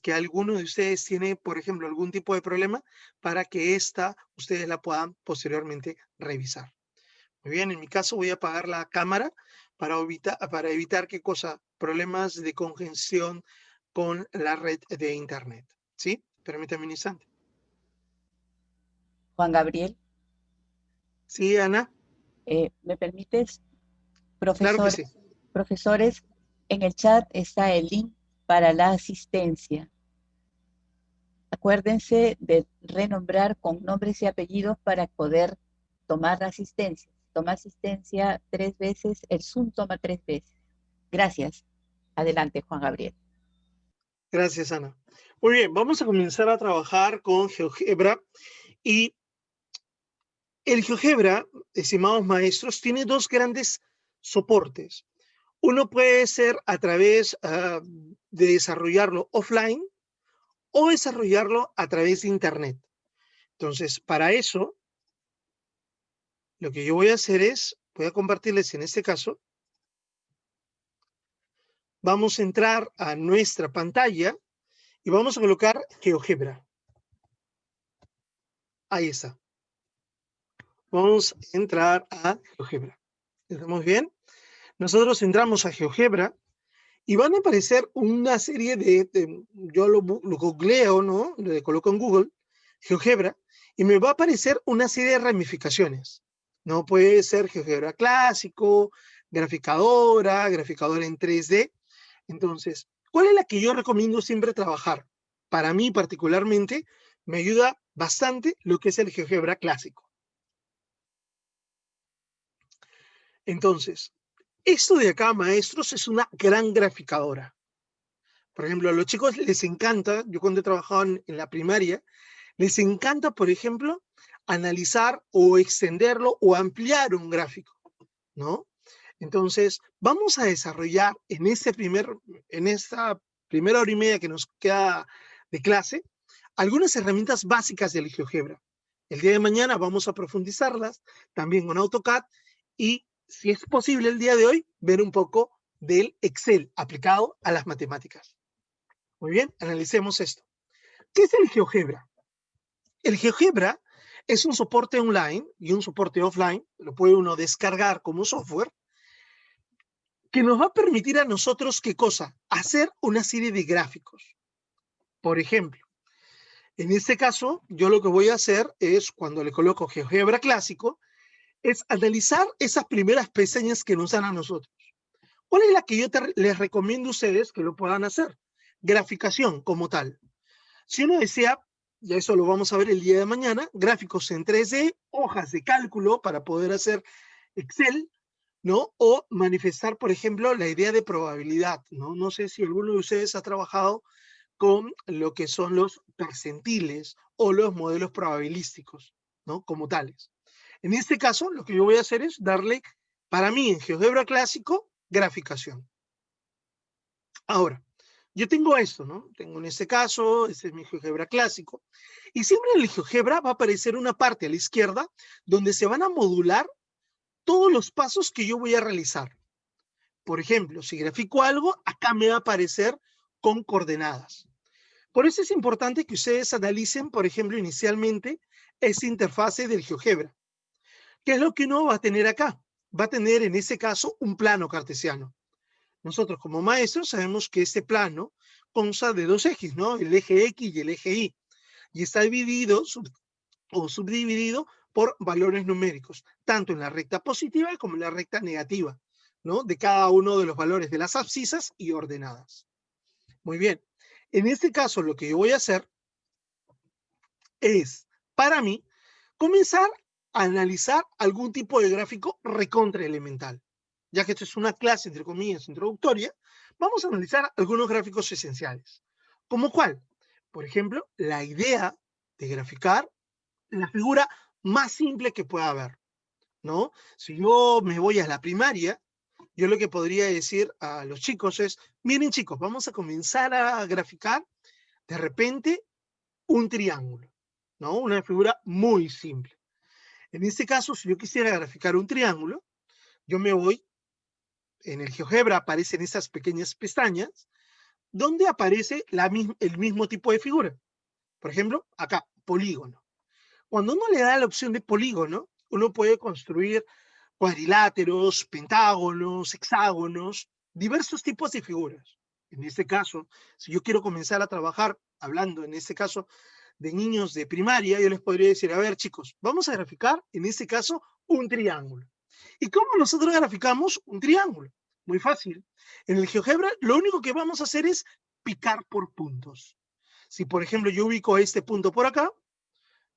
que alguno de ustedes tiene, por ejemplo, algún tipo de problema para que ustedes la puedan posteriormente revisar. Muy bien, en mi caso voy a apagar la cámara para evitar ¿qué cosa? Problemas de congestión con la red de internet. ¿Sí? Permítame un instante. Juan Gabriel, ¿Sí, Ana? ¿me permites? Claro que sí. Profesores, en el chat está el link para la asistencia. Acuérdense de renombrar con nombres y apellidos para poder tomar la asistencia. Toma asistencia 3 veces, el Zoom toma 3 veces. Gracias. Adelante, Juan Gabriel. Gracias, Ana. Muy bien, vamos a comenzar a trabajar con GeoGebra. Y el GeoGebra, estimados maestros, tiene dos grandes soportes. Uno puede ser a través de desarrollarlo offline o desarrollarlo a través de Internet. Entonces, para eso, lo que yo voy a hacer es, voy a compartirles en este caso, vamos a entrar a nuestra pantalla y vamos a colocar GeoGebra. Ahí está. Vamos a entrar a GeoGebra. ¿Estamos bien? Nosotros entramos a GeoGebra y van a aparecer una serie yo lo googleo, ¿no? Le coloco en Google, GeoGebra, y me va a aparecer una serie de ramificaciones. No puede ser GeoGebra clásico, graficadora en 3D. Entonces, ¿cuál es la que yo recomiendo siempre trabajar? Para mí particularmente, me ayuda bastante lo que es el GeoGebra clásico. Entonces, esto de acá, maestros, es una gran graficadora. Por ejemplo, a los chicos les encanta, yo cuando he trabajado en la primaria, les encanta, por ejemplo, analizar o extenderlo o ampliar un gráfico, ¿no? Entonces, vamos a desarrollar en esta primera hora y media que nos queda de clase, algunas herramientas básicas del GeoGebra. El día de mañana vamos a profundizarlas también con AutoCAD y, si es posible el día de hoy, ver un poco del Excel aplicado a las matemáticas. Muy bien, analicemos esto. ¿Qué es el GeoGebra? El GeoGebra es un soporte online y un soporte offline, lo puede uno descargar como software, que nos va a permitir a nosotros, ¿qué cosa? Hacer una serie de gráficos. Por ejemplo, en este caso, yo lo que voy a hacer es, cuando le coloco GeoGebra clásico, es analizar esas primeras pestañas que nos dan a nosotros. ¿Cuál es la que yo les recomiendo a ustedes que lo puedan hacer? Graficación como tal. Si uno desea, ya eso lo vamos a ver el día de mañana, gráficos en 3D, hojas de cálculo para poder hacer Excel, ¿no? O manifestar, por ejemplo, la idea de probabilidad, ¿no? No sé si alguno de ustedes ha trabajado con lo que son los percentiles o los modelos probabilísticos, ¿no? Como tales. En este caso, lo que yo voy a hacer es darle, para mí, en GeoGebra clásico, graficación. Ahora, yo tengo esto, ¿no? Tengo en este caso, este es mi GeoGebra clásico, y siempre en el GeoGebra va a aparecer una parte a la izquierda donde se van a modular todos los pasos que yo voy a realizar. Por ejemplo, si grafico algo, acá me va a aparecer con coordenadas. Por eso es importante que ustedes analicen, por ejemplo, inicialmente, esta interfase del GeoGebra. ¿Qué es lo que uno va a tener acá? Va a tener, en este caso, un plano cartesiano. Nosotros como maestros sabemos que este plano consta de dos ejes, ¿no? El eje X y el eje Y. Y está dividido o subdividido por valores numéricos, tanto en la recta positiva como en la recta negativa, ¿no? De cada uno de los valores de las abscisas y ordenadas. Muy bien. En este caso, lo que yo voy a hacer es, para mí, comenzar a analizar algún tipo de gráfico recontraelemental. Ya que esto es una clase, entre comillas, introductoria, vamos a analizar algunos gráficos esenciales. ¿Cómo cuál? Por ejemplo, la idea de graficar la figura más simple que pueda haber, ¿no? Si yo me voy a la primaria, yo lo que podría decir a los chicos es, miren chicos, vamos a comenzar a graficar de repente un triángulo, ¿no? Una figura muy simple. En este caso, si yo quisiera graficar un triángulo, yo me voy, en el GeoGebra aparecen estas pequeñas pestañas, ¿dónde aparece el mismo tipo de figura? Por ejemplo, acá, polígono. Cuando uno le da la opción de polígono, uno puede construir cuadriláteros, pentágonos, hexágonos, diversos tipos de figuras. En este caso, si yo quiero comenzar a trabajar, hablando en este caso de niños de primaria, yo les podría decir, a ver chicos, vamos a graficar, en este caso, un triángulo. ¿Y cómo nosotros graficamos un triángulo? Muy fácil. En el GeoGebra, lo único que vamos a hacer es picar por puntos. Si, por ejemplo, yo ubico este punto por acá,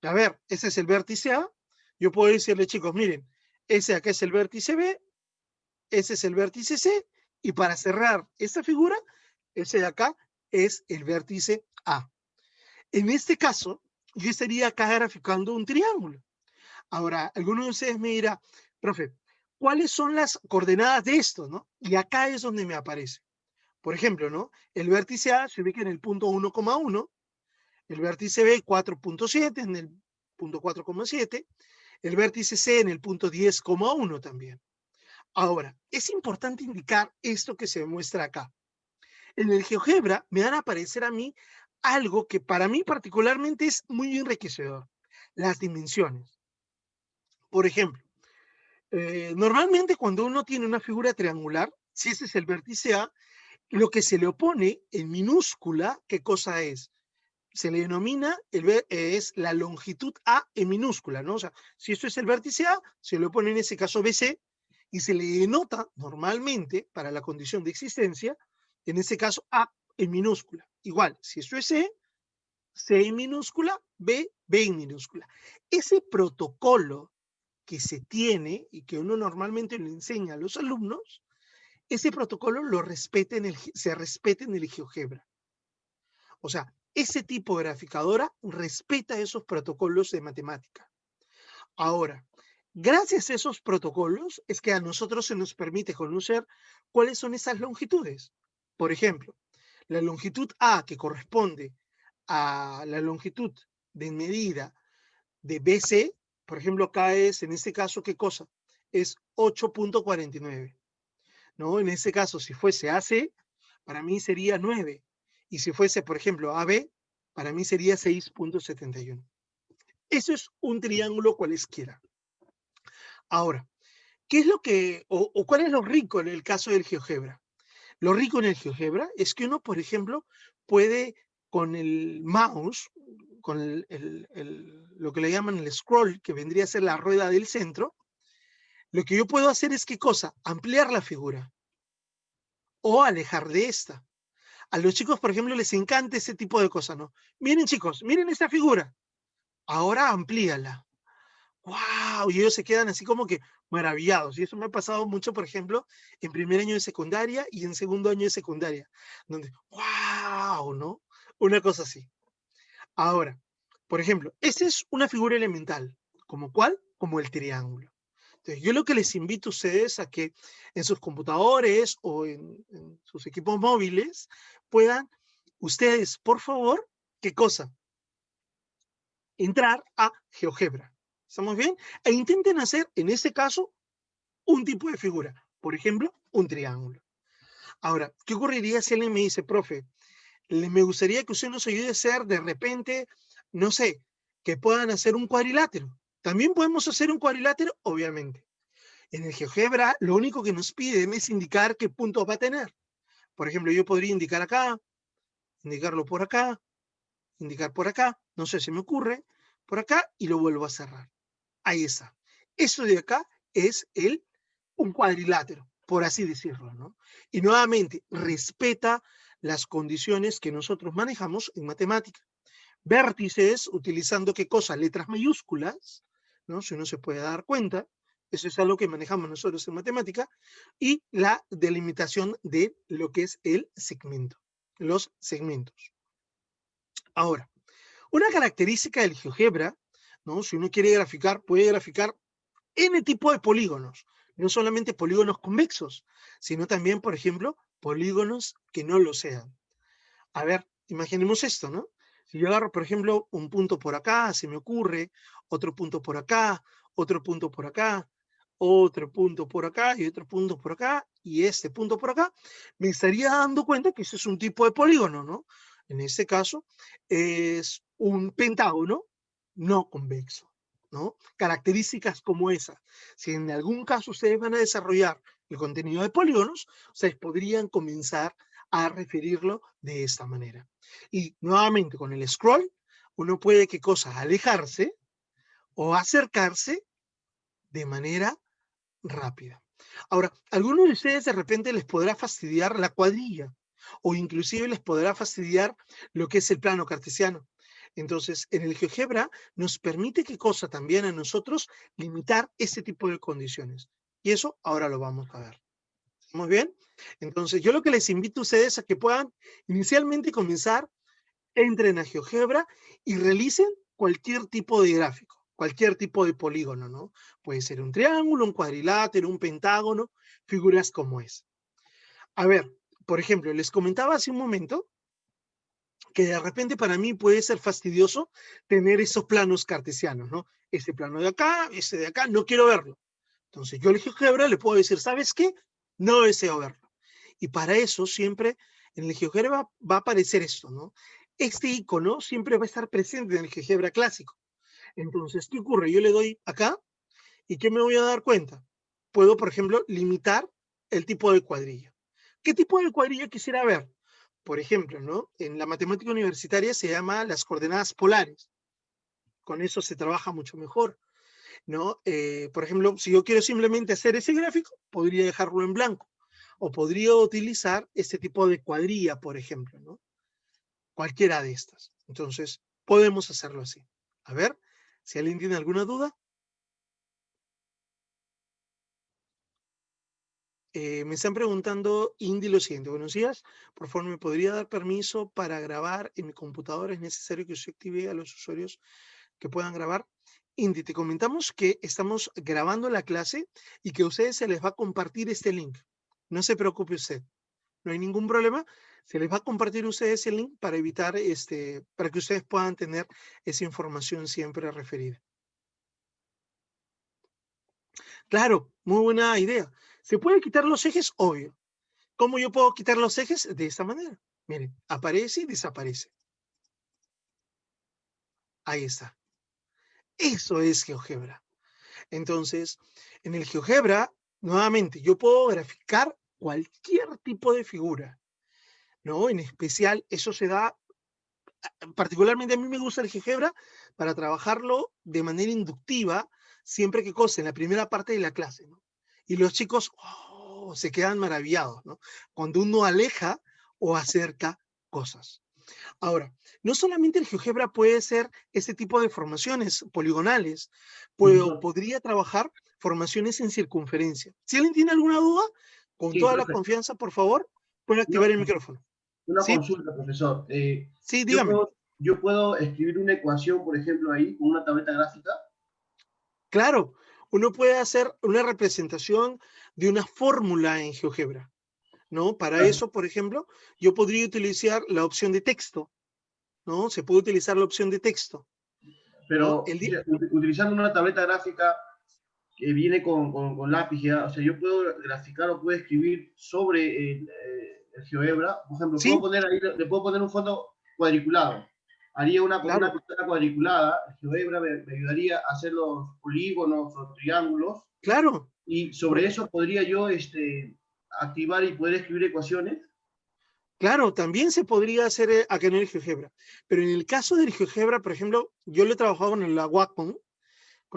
a ver, ese es el vértice A, yo puedo decirle, chicos, miren, ese acá es el vértice B, ese es el vértice C, y para cerrar esta figura, ese de acá es el vértice A. En este caso, yo estaría acá graficando un triángulo. Ahora, alguno de ustedes me dirá, profe, ¿cuáles son las coordenadas de esto, no? Y acá es donde me aparece. Por ejemplo, ¿no? El vértice A se ubica en el punto 1,1, el vértice B 4,7 en el punto 4,7, el vértice C en el punto 10,1 también. Ahora, es importante indicar esto que se muestra acá. En el GeoGebra me van a aparecer a mí algo que para mí particularmente es muy enriquecedor, las dimensiones. Por ejemplo, normalmente cuando uno tiene una figura triangular, si ese es el vértice A, lo que se le opone en minúscula, ¿qué cosa es? Se le denomina, es la longitud A en minúscula, ¿no? O sea, si esto es el vértice A, se le opone en ese caso BC, y se le denota normalmente, para la condición de existencia, en ese caso A en minúscula. Igual, si esto es C, C en minúscula, B, B en minúscula. Ese protocolo que se tiene y que uno normalmente le enseña a los alumnos, ese protocolo se respeta en el GeoGebra. O sea, ese tipo de graficadora respeta esos protocolos de matemática. Ahora, gracias a esos protocolos es que a nosotros se nos permite conocer cuáles son esas longitudes. Por ejemplo, la longitud A, que corresponde a la longitud de medida de BC, por ejemplo, acá es, en este caso, ¿qué cosa? Es 8,49. ¿No? En este caso, si fuese AC, para mí sería 9. Y si fuese, por ejemplo, AB, para mí sería 6,71. Eso es un triángulo cualesquiera. Ahora, ¿qué es lo que, o cuál es lo rico en el caso del GeoGebra? Lo rico en el GeoGebra es que uno, por ejemplo, puede con el mouse, con lo que le llaman el scroll, que vendría a ser la rueda del centro, lo que yo puedo hacer es, ¿qué cosa? Ampliar la figura o alejar de esta. A los chicos, por ejemplo, les encanta ese tipo de cosas, ¿no? Miren, chicos, miren esta figura. Ahora amplíala. ¡Wow! Y ellos se quedan así como que maravillados. Y eso me ha pasado mucho, por ejemplo, en primer año de secundaria y en segundo año de secundaria, donde, ¡wow! ¿No? Una cosa así. Ahora, por ejemplo, esta es una figura elemental. ¿Como cuál? Como el triángulo. Entonces, yo lo que les invito a ustedes a que en sus computadores o en sus equipos móviles puedan ustedes, por favor, ¿qué cosa? Entrar a GeoGebra. ¿Estamos bien? E intenten hacer, en este caso, un tipo de figura. Por ejemplo, un triángulo. Ahora, ¿qué ocurriría si alguien me dice, profe, me gustaría que usted nos ayude a hacer de repente, no sé, que puedan hacer un cuadrilátero? También podemos hacer un cuadrilátero, obviamente. En el GeoGebra, lo único que nos piden es indicar qué puntos va a tener. Por ejemplo, yo podría indicar acá, indicarlo por acá, indicar por acá, no sé, se me ocurre, por acá, y lo vuelvo a cerrar. Ahí está. Eso de acá es un cuadrilátero, por así decirlo, ¿no? Y nuevamente, respeta las condiciones que nosotros manejamos en matemática. Vértices, utilizando qué cosa, letras mayúsculas, ¿no? Si uno se puede dar cuenta, eso es algo que manejamos nosotros en matemática, y la delimitación de lo que es el segmento, los segmentos. Ahora, una característica del GeoGebra, ¿no? Si uno quiere graficar, puede graficar N tipo de polígonos, no solamente polígonos convexos, sino también, por ejemplo, polígonos que no lo sean. A ver, imaginemos esto, ¿no? Si yo agarro, por ejemplo, un punto por acá, se me ocurre, otro punto por acá, otro punto por acá, otro punto por acá y otro punto por acá y este punto por acá, me estaría dando cuenta que ese es un tipo de polígono, ¿no? En este caso es un pentágono no convexo, ¿no? Características como esa. Si en algún caso ustedes van a desarrollar el contenido de polígonos, ustedes podrían comenzar a referirlo de esta manera. Y nuevamente con el scroll, uno puede, ¿qué cosa? Alejarse o acercarse de manera rápida. Ahora, a algunos de ustedes de repente les podrá fastidiar la cuadrilla o inclusive les podrá fastidiar lo que es el plano cartesiano. Entonces, en el GeoGebra nos permite, ¿qué cosa? También a nosotros limitar ese tipo de condiciones. Y eso ahora lo vamos a ver. ¿Estamos bien? Entonces, yo lo que les invito a ustedes a que puedan inicialmente comenzar, entren a GeoGebra y realicen cualquier tipo de gráfico, cualquier tipo de polígono, ¿no? Puede ser un triángulo, un cuadrilátero, un pentágono, figuras como es. A ver, por ejemplo, les comentaba hace un momento que de repente para mí puede ser fastidioso tener esos planos cartesianos, ¿no? Este plano de acá, este de acá, no quiero verlo. Entonces yo al GeoGebra le puedo decir, ¿sabes qué? No deseo verlo. Y para eso siempre en el GeoGebra va a aparecer esto, ¿no? Este icono siempre va a estar presente en el GeoGebra clásico. Entonces, ¿qué ocurre? Yo le doy acá y ¿qué me voy a dar cuenta? Puedo, por ejemplo, limitar el tipo de cuadrilla. ¿Qué tipo de cuadrilla quisiera ver? Por ejemplo, ¿no? En la matemática universitaria se llama las coordenadas polares. Con eso se trabaja mucho mejor, ¿no? Por ejemplo, si yo quiero simplemente hacer ese gráfico, podría dejarlo en blanco. O podría utilizar este tipo de cuadrilla, por ejemplo, ¿no? Cualquiera de estas. Entonces, podemos hacerlo así. A ver, si alguien tiene alguna duda. Me están preguntando, Indy, lo siguiente. Buenos días. Por favor, ¿me podría dar permiso para grabar en mi computadora? ¿Es necesario que usted active a los usuarios que puedan grabar? Indy, te comentamos que estamos grabando la clase y que a ustedes se les va a compartir este link. No se preocupe usted. No hay ningún problema. Se les va a compartir a ustedes el link para evitar, para que ustedes puedan tener esa información siempre referida. Claro, muy buena idea. ¿Se puede quitar los ejes? Obvio. ¿Cómo yo puedo quitar los ejes? De esta manera. Miren, aparece y desaparece. Ahí está. Eso es GeoGebra. Entonces, en el GeoGebra, nuevamente, yo puedo graficar cualquier tipo de figura, ¿no? En especial, eso se da, particularmente a mí me gusta el GeoGebra para trabajarlo de manera inductiva, siempre que cosa, en la primera parte de la clase, ¿no? Y los chicos se quedan maravillados, ¿no? Cuando uno aleja o acerca cosas. Ahora, no solamente el GeoGebra puede ser este tipo de formaciones poligonales, podría trabajar formaciones en circunferencia. Si alguien tiene alguna duda, con Sí, toda la profe. confianza, por favor, puede activar el micrófono. Una ¿Sí? consulta, profesor. Sí, dígame. Yo puedo escribir una ecuación, por ejemplo, ahí con una tableta gráfica. Claro, uno puede hacer una representación de una fórmula en GeoGebra, ¿no? Para eso, por ejemplo, yo podría utilizar la opción de texto, ¿no? Se puede utilizar la opción de texto, ¿no? Pero utilizando una tableta gráfica que viene con lápiz, ¿ya? O sea, yo puedo graficar o puedo escribir sobre el GeoGebra. Por ejemplo, Sí, le puedo poner un fondo cuadriculado. Haría una claro, pantalla cuadriculada. El GeoGebra me ayudaría a hacer los polígonos o triángulos. claro. Y sobre eso podría yo activar y poder escribir ecuaciones. Claro, también se podría hacer acá en el GeoGebra, pero en el caso del GeoGebra, por ejemplo, yo lo he trabajado con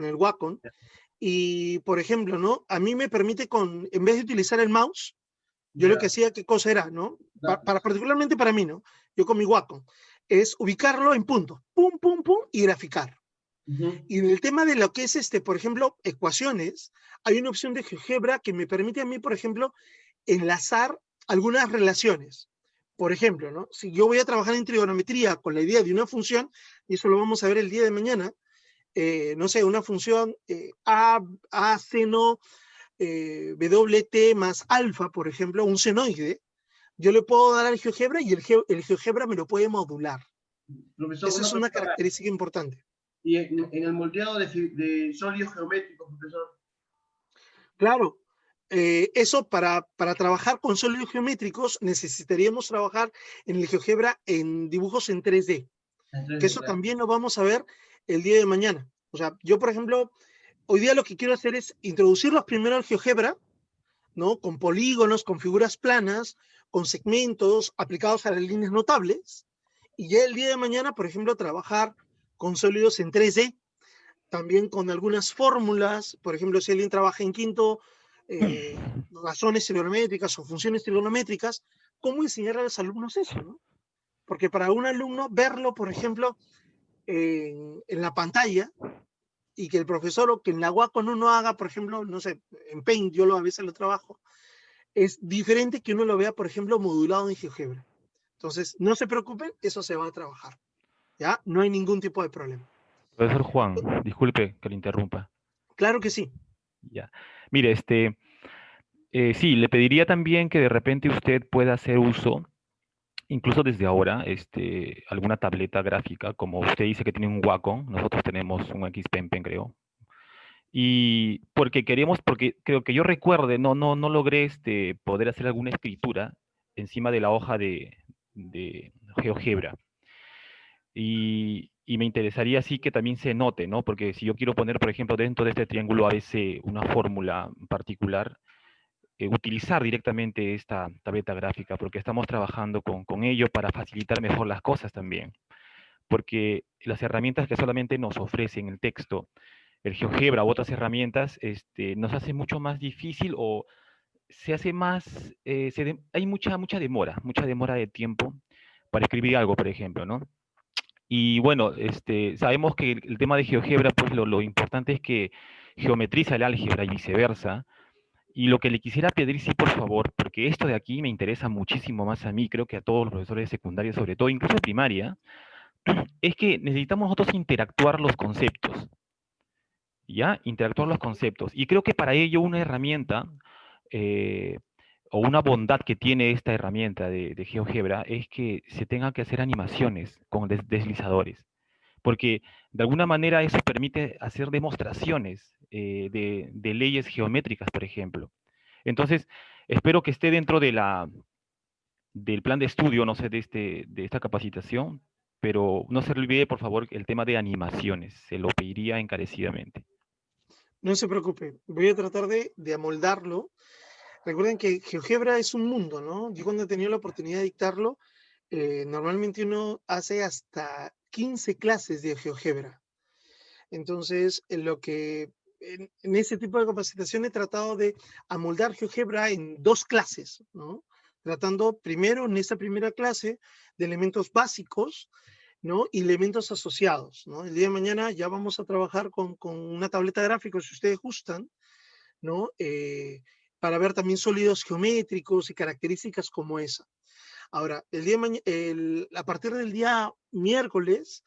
el Wacom, y por ejemplo, ¿no? A mí me permite en vez de utilizar el mouse, yo lo que Ya, hacía, ¿qué cosa era, no? lápiz. Particularmente para mí, ¿no? Yo con mi Wacom, es ubicarlo en puntos, pum, pum, pum, y graficar. Y en el tema de lo que es, por ejemplo, ecuaciones, hay una opción de GeoGebra que me permite a mí, por ejemplo, enlazar algunas relaciones. Por ejemplo, ¿no? Si yo voy a trabajar en trigonometría con la idea de una función, y eso lo vamos a ver el día de mañana, no sé, una función A seno WT más alfa, por ejemplo, un senoide, yo le puedo dar al GeoGebra y el GeoGebra me lo puede modular. Profesor, Esa una es una pregunta. característica importante. Y en el moldeado de sólidos geométricos, profesor. Claro, eso para trabajar con sólidos geométricos necesitaríamos trabajar en el GeoGebra en dibujos en 3D, que Entonces, eso claro. también lo vamos a ver el día de mañana. O sea, yo, por ejemplo, hoy día lo que quiero hacer es introducirlos primero al GeoGebra, ¿no? Con polígonos, con figuras planas, con segmentos aplicados a las líneas notables, y ya el día de mañana, por ejemplo, trabajar con sólidos en 3D, también con algunas fórmulas, por ejemplo, si alguien trabaja en quinto, razones trigonométricas o funciones trigonométricas, ¿cómo enseñar a los alumnos eso, no? Porque para un alumno verlo, por ejemplo, en la pantalla, y que el profesor o que en la Wacom uno haga, por ejemplo, no sé, en Paint, yo a veces lo trabajo, es diferente que uno lo vea, por ejemplo, modulado en GeoGebra. Entonces, no se preocupen, eso se va a trabajar, ¿ya? No hay ningún tipo de problema. Profesor Juan, disculpe que le interrumpa. Claro que sí. Ya. Mire, sí, le pediría también que de repente usted pueda hacer uso, incluso desde ahora, alguna tableta gráfica, como usted dice que tiene un Wacom, nosotros tenemos un Xpen, creo. Y porque creo que yo recuerde, no logré poder hacer alguna escritura encima de la hoja de GeoGebra. Y me interesaría así que también se note, ¿no? Porque si yo quiero poner, por ejemplo, dentro de este triángulo ABC una fórmula particular, utilizar directamente esta tableta gráfica, porque estamos trabajando con ello para facilitar mejor las cosas también. Porque las herramientas que solamente nos ofrecen el texto, el GeoGebra u otras herramientas, nos hace mucho más difícil o se hace más, hay mucha demora de tiempo para escribir algo, por ejemplo, ¿no? Y bueno, sabemos que el tema de GeoGebra, pues lo importante es que geometriza el álgebra y viceversa. Y lo que le quisiera pedir, sí, por favor, porque esto de aquí me interesa muchísimo más a mí, creo que a todos los profesores de secundaria, sobre todo, incluso de primaria, es que necesitamos nosotros interactuar los conceptos, ¿ya? Interactuar los conceptos. Y creo que para ello una herramienta eh, o una bondad que tiene esta herramienta de GeoGebra es que se tengan que hacer animaciones con deslizadores, porque de alguna manera eso permite hacer demostraciones de leyes geométricas, por ejemplo. Entonces, espero que esté dentro del plan de estudio, no sé, de esta capacitación, pero no se le olvide, por favor, el tema de animaciones. Se lo pediría encarecidamente. No se preocupe, voy a tratar de amoldarlo. Recuerden que GeoGebra es un mundo, ¿no? Yo cuando he tenido la oportunidad de dictarlo, normalmente uno hace hasta 15 clases de GeoGebra. Entonces, en ese tipo de capacitación he tratado de amoldar GeoGebra en 2 clases, ¿no? Tratando primero, en esta primera clase, de elementos básicos, ¿no? Y elementos asociados, ¿no? El día de mañana ya vamos a trabajar con una tableta gráfica, si ustedes gustan, ¿no? Para ver también sólidos geométricos y características como esa. Ahora, a partir del día miércoles,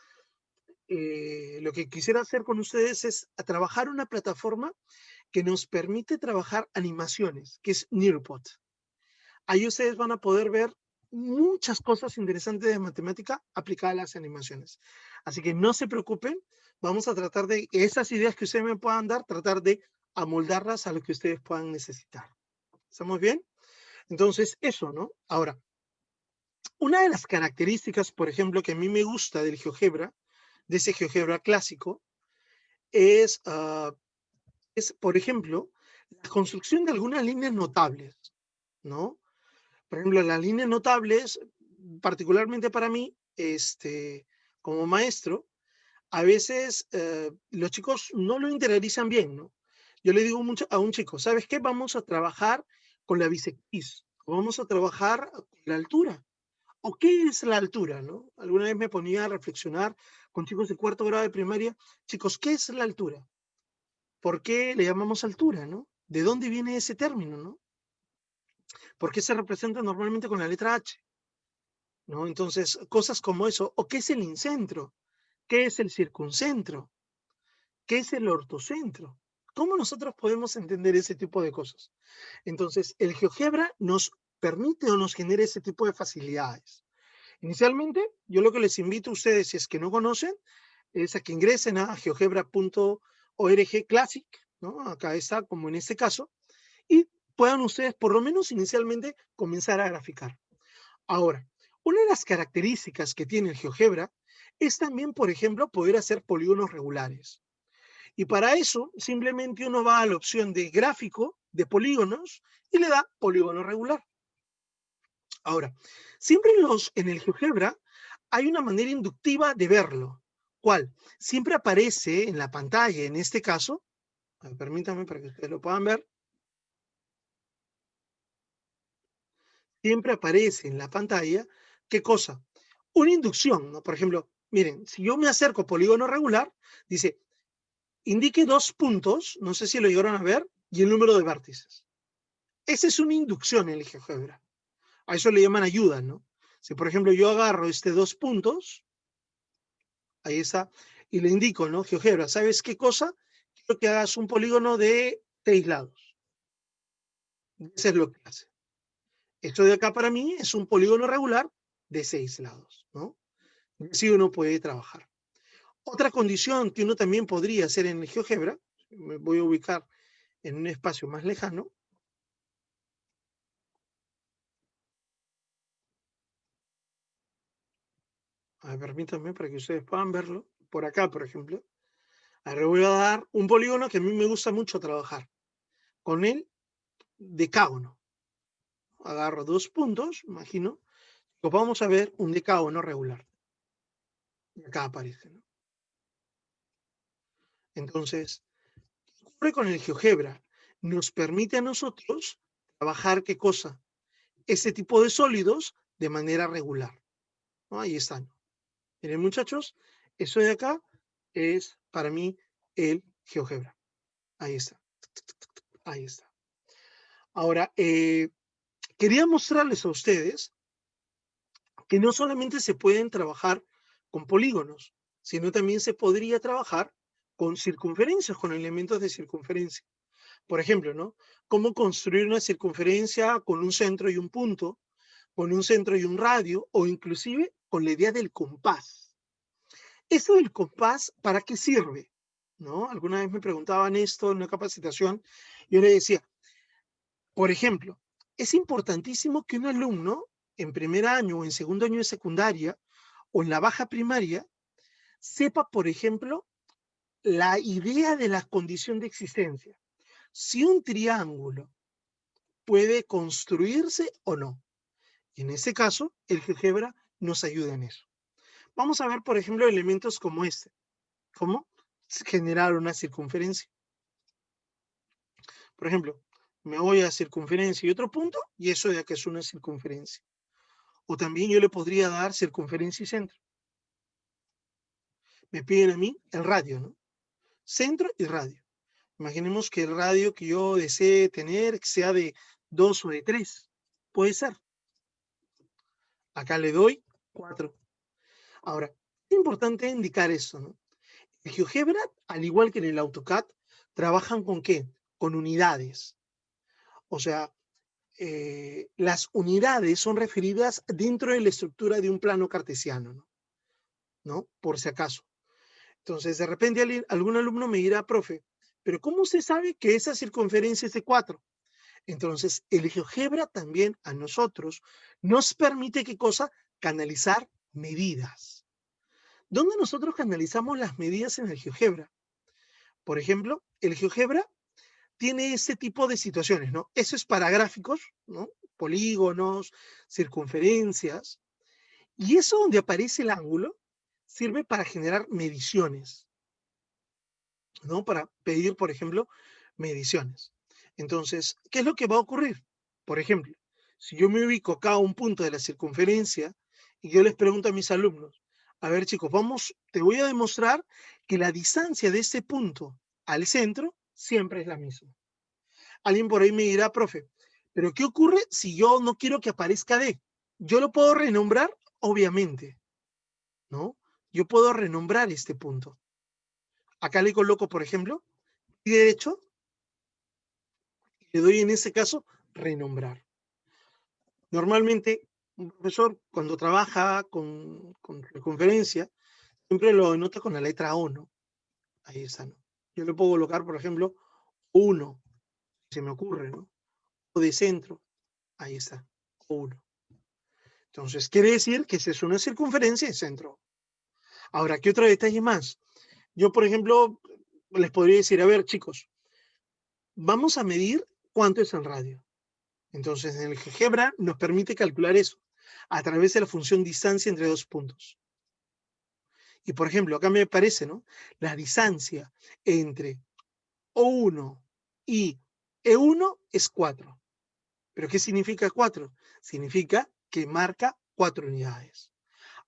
lo que quisiera hacer con ustedes es trabajar una plataforma que nos permite trabajar animaciones, que es Nearpod. Ahí ustedes van a poder ver muchas cosas interesantes de matemática aplicadas a las animaciones. Así que no se preocupen, vamos a tratar de esas ideas que ustedes me puedan dar, tratar de amoldarlas a lo que ustedes puedan necesitar. ¿Estamos bien? Entonces, eso, ¿no? Ahora, una de las características, por ejemplo, que a mí me gusta del GeoGebra, de ese GeoGebra clásico, es, por ejemplo, la construcción de algunas líneas notables, ¿no? Por ejemplo, las líneas notables, particularmente para mí, como maestro, a veces los chicos no lo interiorizan bien, ¿no? Yo le digo mucho a un chico, ¿sabes qué? Vamos a trabajar con la bisectriz, o vamos a trabajar con la altura. ¿O qué es la altura, no? Alguna vez me ponía a reflexionar con chicos de 4º grado de primaria, chicos, ¿qué es la altura? ¿Por qué le llamamos altura, no? ¿De dónde viene ese término, no? ¿Por qué se representa normalmente con la letra H? ¿No? Entonces, cosas como eso. ¿O qué es el incentro? ¿Qué es el circuncentro? ¿Qué es el ortocentro? ¿Cómo nosotros podemos entender ese tipo de cosas? Entonces, el GeoGebra nos permite o nos genera ese tipo de facilidades. Inicialmente, yo lo que les invito a ustedes, si es que no conocen, es a que ingresen a geogebra.org Classic, ¿no? Acá está, como en este caso, y puedan ustedes, por lo menos inicialmente, comenzar a graficar. Ahora, una de las características que tiene el GeoGebra es también, por ejemplo, poder hacer polígonos regulares. Y para eso, simplemente uno va a la opción de gráfico, de polígonos, y le da polígono regular. Ahora, siempre en el GeoGebra hay una manera inductiva de verlo. ¿Cuál? Siempre aparece en la pantalla, en este caso, permítanme para que ustedes lo puedan ver, siempre aparece en la pantalla, ¿qué cosa? Una inducción, ¿no? Por ejemplo, miren, si yo me acerco a polígono regular, dice, indique 2 puntos, no sé si lo llegaron a ver, y el número de vértices. Esa es una inducción en el GeoGebra. A eso le llaman ayuda, ¿no? Si, por ejemplo, yo agarro 2 puntos, ahí está, y le indico, ¿no? GeoGebra, ¿sabes qué cosa? Quiero que hagas un polígono de 6 lados. Eso es lo que hace. Esto de acá para mí es un polígono regular de 6 lados, ¿no? Así uno puede trabajar. Otra condición que uno también podría hacer en el GeoGebra, me voy a ubicar en un espacio más lejano. A ver, permítanme para que ustedes puedan verlo. Por acá, por ejemplo. Ahora voy a dar un polígono que a mí me gusta mucho trabajar. Con el decágono. Agarro 2 puntos, imagino. Pues vamos a ver un decágono regular. Y acá aparece, ¿no? Entonces, ¿qué ocurre con el GeoGebra? Nos permite a nosotros trabajar, ¿qué cosa? Ese tipo de sólidos de manera regular, ¿no? Ahí están. Miren, muchachos, eso de acá es para mí el GeoGebra. Ahí está. Ahí está. Ahora, quería mostrarles a ustedes que no solamente se pueden trabajar con polígonos, sino también se podría trabajar con circunferencias, con elementos de circunferencia. Por ejemplo, ¿no? Cómo construir una circunferencia con un centro y un punto, con un centro y un radio, o inclusive con la idea del compás. ¿Eso del compás para qué sirve? ¿No? Alguna vez me preguntaban esto en una capacitación, y yo le decía, por ejemplo, es importantísimo que un alumno en primer año o en segundo año de secundaria o en la baja primaria sepa, por ejemplo, la idea de la condición de existencia. Si un triángulo puede construirse o no. Y en este caso, el GeoGebra nos ayuda en eso. Vamos a ver, por ejemplo, elementos como este. ¿Cómo generar una circunferencia? Por ejemplo, me voy a circunferencia y otro punto, y eso de acá es una circunferencia. O también yo le podría dar circunferencia y centro. Me piden a mí el radio, ¿no? Centro y radio. Imaginemos que el radio que yo desee tener sea de 2 o de 3. Puede ser. Acá le doy 4. Ahora, es importante indicar esto, ¿no? El GeoGebra, al igual que en el AutoCAD, trabajan con ¿qué? Con unidades. O sea, las unidades son referidas dentro de la estructura de un plano cartesiano, ¿no? ¿No? Por si acaso. Entonces, de repente algún alumno me dirá, profe, pero ¿cómo usted sabe que esa circunferencia es de 4? Entonces, el GeoGebra también a nosotros nos permite, ¿qué cosa? Canalizar medidas. ¿Dónde nosotros canalizamos las medidas en el GeoGebra? Por ejemplo, el GeoGebra tiene este tipo de situaciones, ¿no? Eso es para gráficos, ¿no? Polígonos, circunferencias. Y eso donde aparece el ángulo sirve para generar mediciones, ¿no? Para pedir, por ejemplo, mediciones. Entonces, ¿qué es lo que va a ocurrir? Por ejemplo, si yo me ubico acá a un punto de la circunferencia y yo les pregunto a mis alumnos, a ver chicos, te voy a demostrar que la distancia de este punto al centro siempre es la misma. Alguien por ahí me dirá, profe, pero ¿qué ocurre si yo no quiero que aparezca D? Yo lo puedo renombrar, obviamente, ¿no? Yo puedo renombrar este punto. Acá le coloco, por ejemplo, y derecho, le doy en este caso renombrar. Normalmente, un profesor cuando trabaja con circunferencia, siempre lo anota con la letra O, ¿no? Ahí está, ¿no? Yo le puedo colocar, por ejemplo, 1, se me ocurre, ¿no? de centro. Ahí está, O1. Entonces, quiere decir que esa es una circunferencia de centro. Ahora, ¿qué otro detalle más? Yo, por ejemplo, les podría decir, a ver, chicos, vamos a medir cuánto es el radio. Entonces, en el GeoGebra nos permite calcular eso a través de la función distancia entre dos puntos. Y, por ejemplo, acá me parece, ¿no? La distancia entre O1 y E1 es 4. ¿Pero qué significa 4? Significa que marca 4 unidades.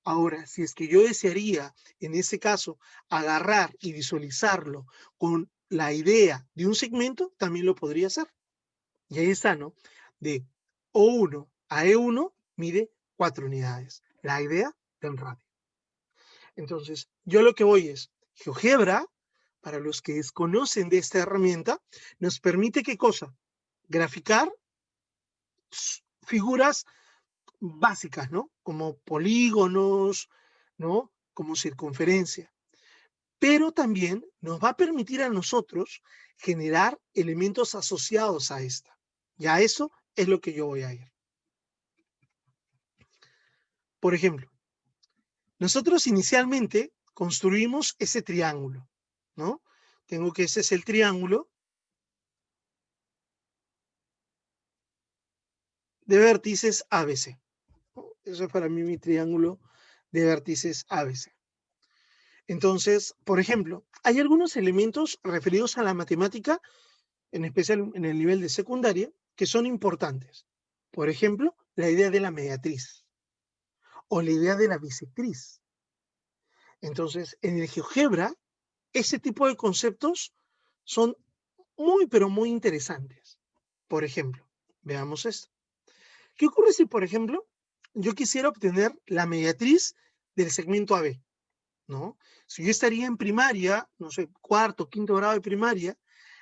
Ahora, si es que yo desearía, en ese caso, agarrar y visualizarlo con la idea de un segmento, también lo podría hacer. Y ahí está, ¿no? De O1 a E1 mide 4 unidades. La idea del radio. Entonces, yo lo que voy es, GeoGebra, para los que desconocen de esta herramienta, nos permite, ¿qué cosa? Graficar figuras básicas, ¿no? Como polígonos, ¿no? Como circunferencia. Pero también nos va a permitir a nosotros generar elementos asociados a esta. Y a eso es lo que yo voy a ir. Por ejemplo, nosotros inicialmente construimos ese triángulo, ¿no? Tengo que ese es el triángulo de vértices ABC. Eso es para mí mi triángulo de vértices ABC. Entonces, por ejemplo, hay algunos elementos referidos a la matemática, en especial en el nivel de secundaria, que son importantes. Por ejemplo, la idea de la mediatriz o la idea de la bisectriz. Entonces, en el GeoGebra, ese tipo de conceptos son muy, pero muy interesantes. Por ejemplo, veamos esto. ¿Qué ocurre si, por ejemplo, yo quisiera obtener la mediatriz del segmento AB? ¿No? Si yo estaría en primaria, no sé, cuarto, quinto grado de primaria,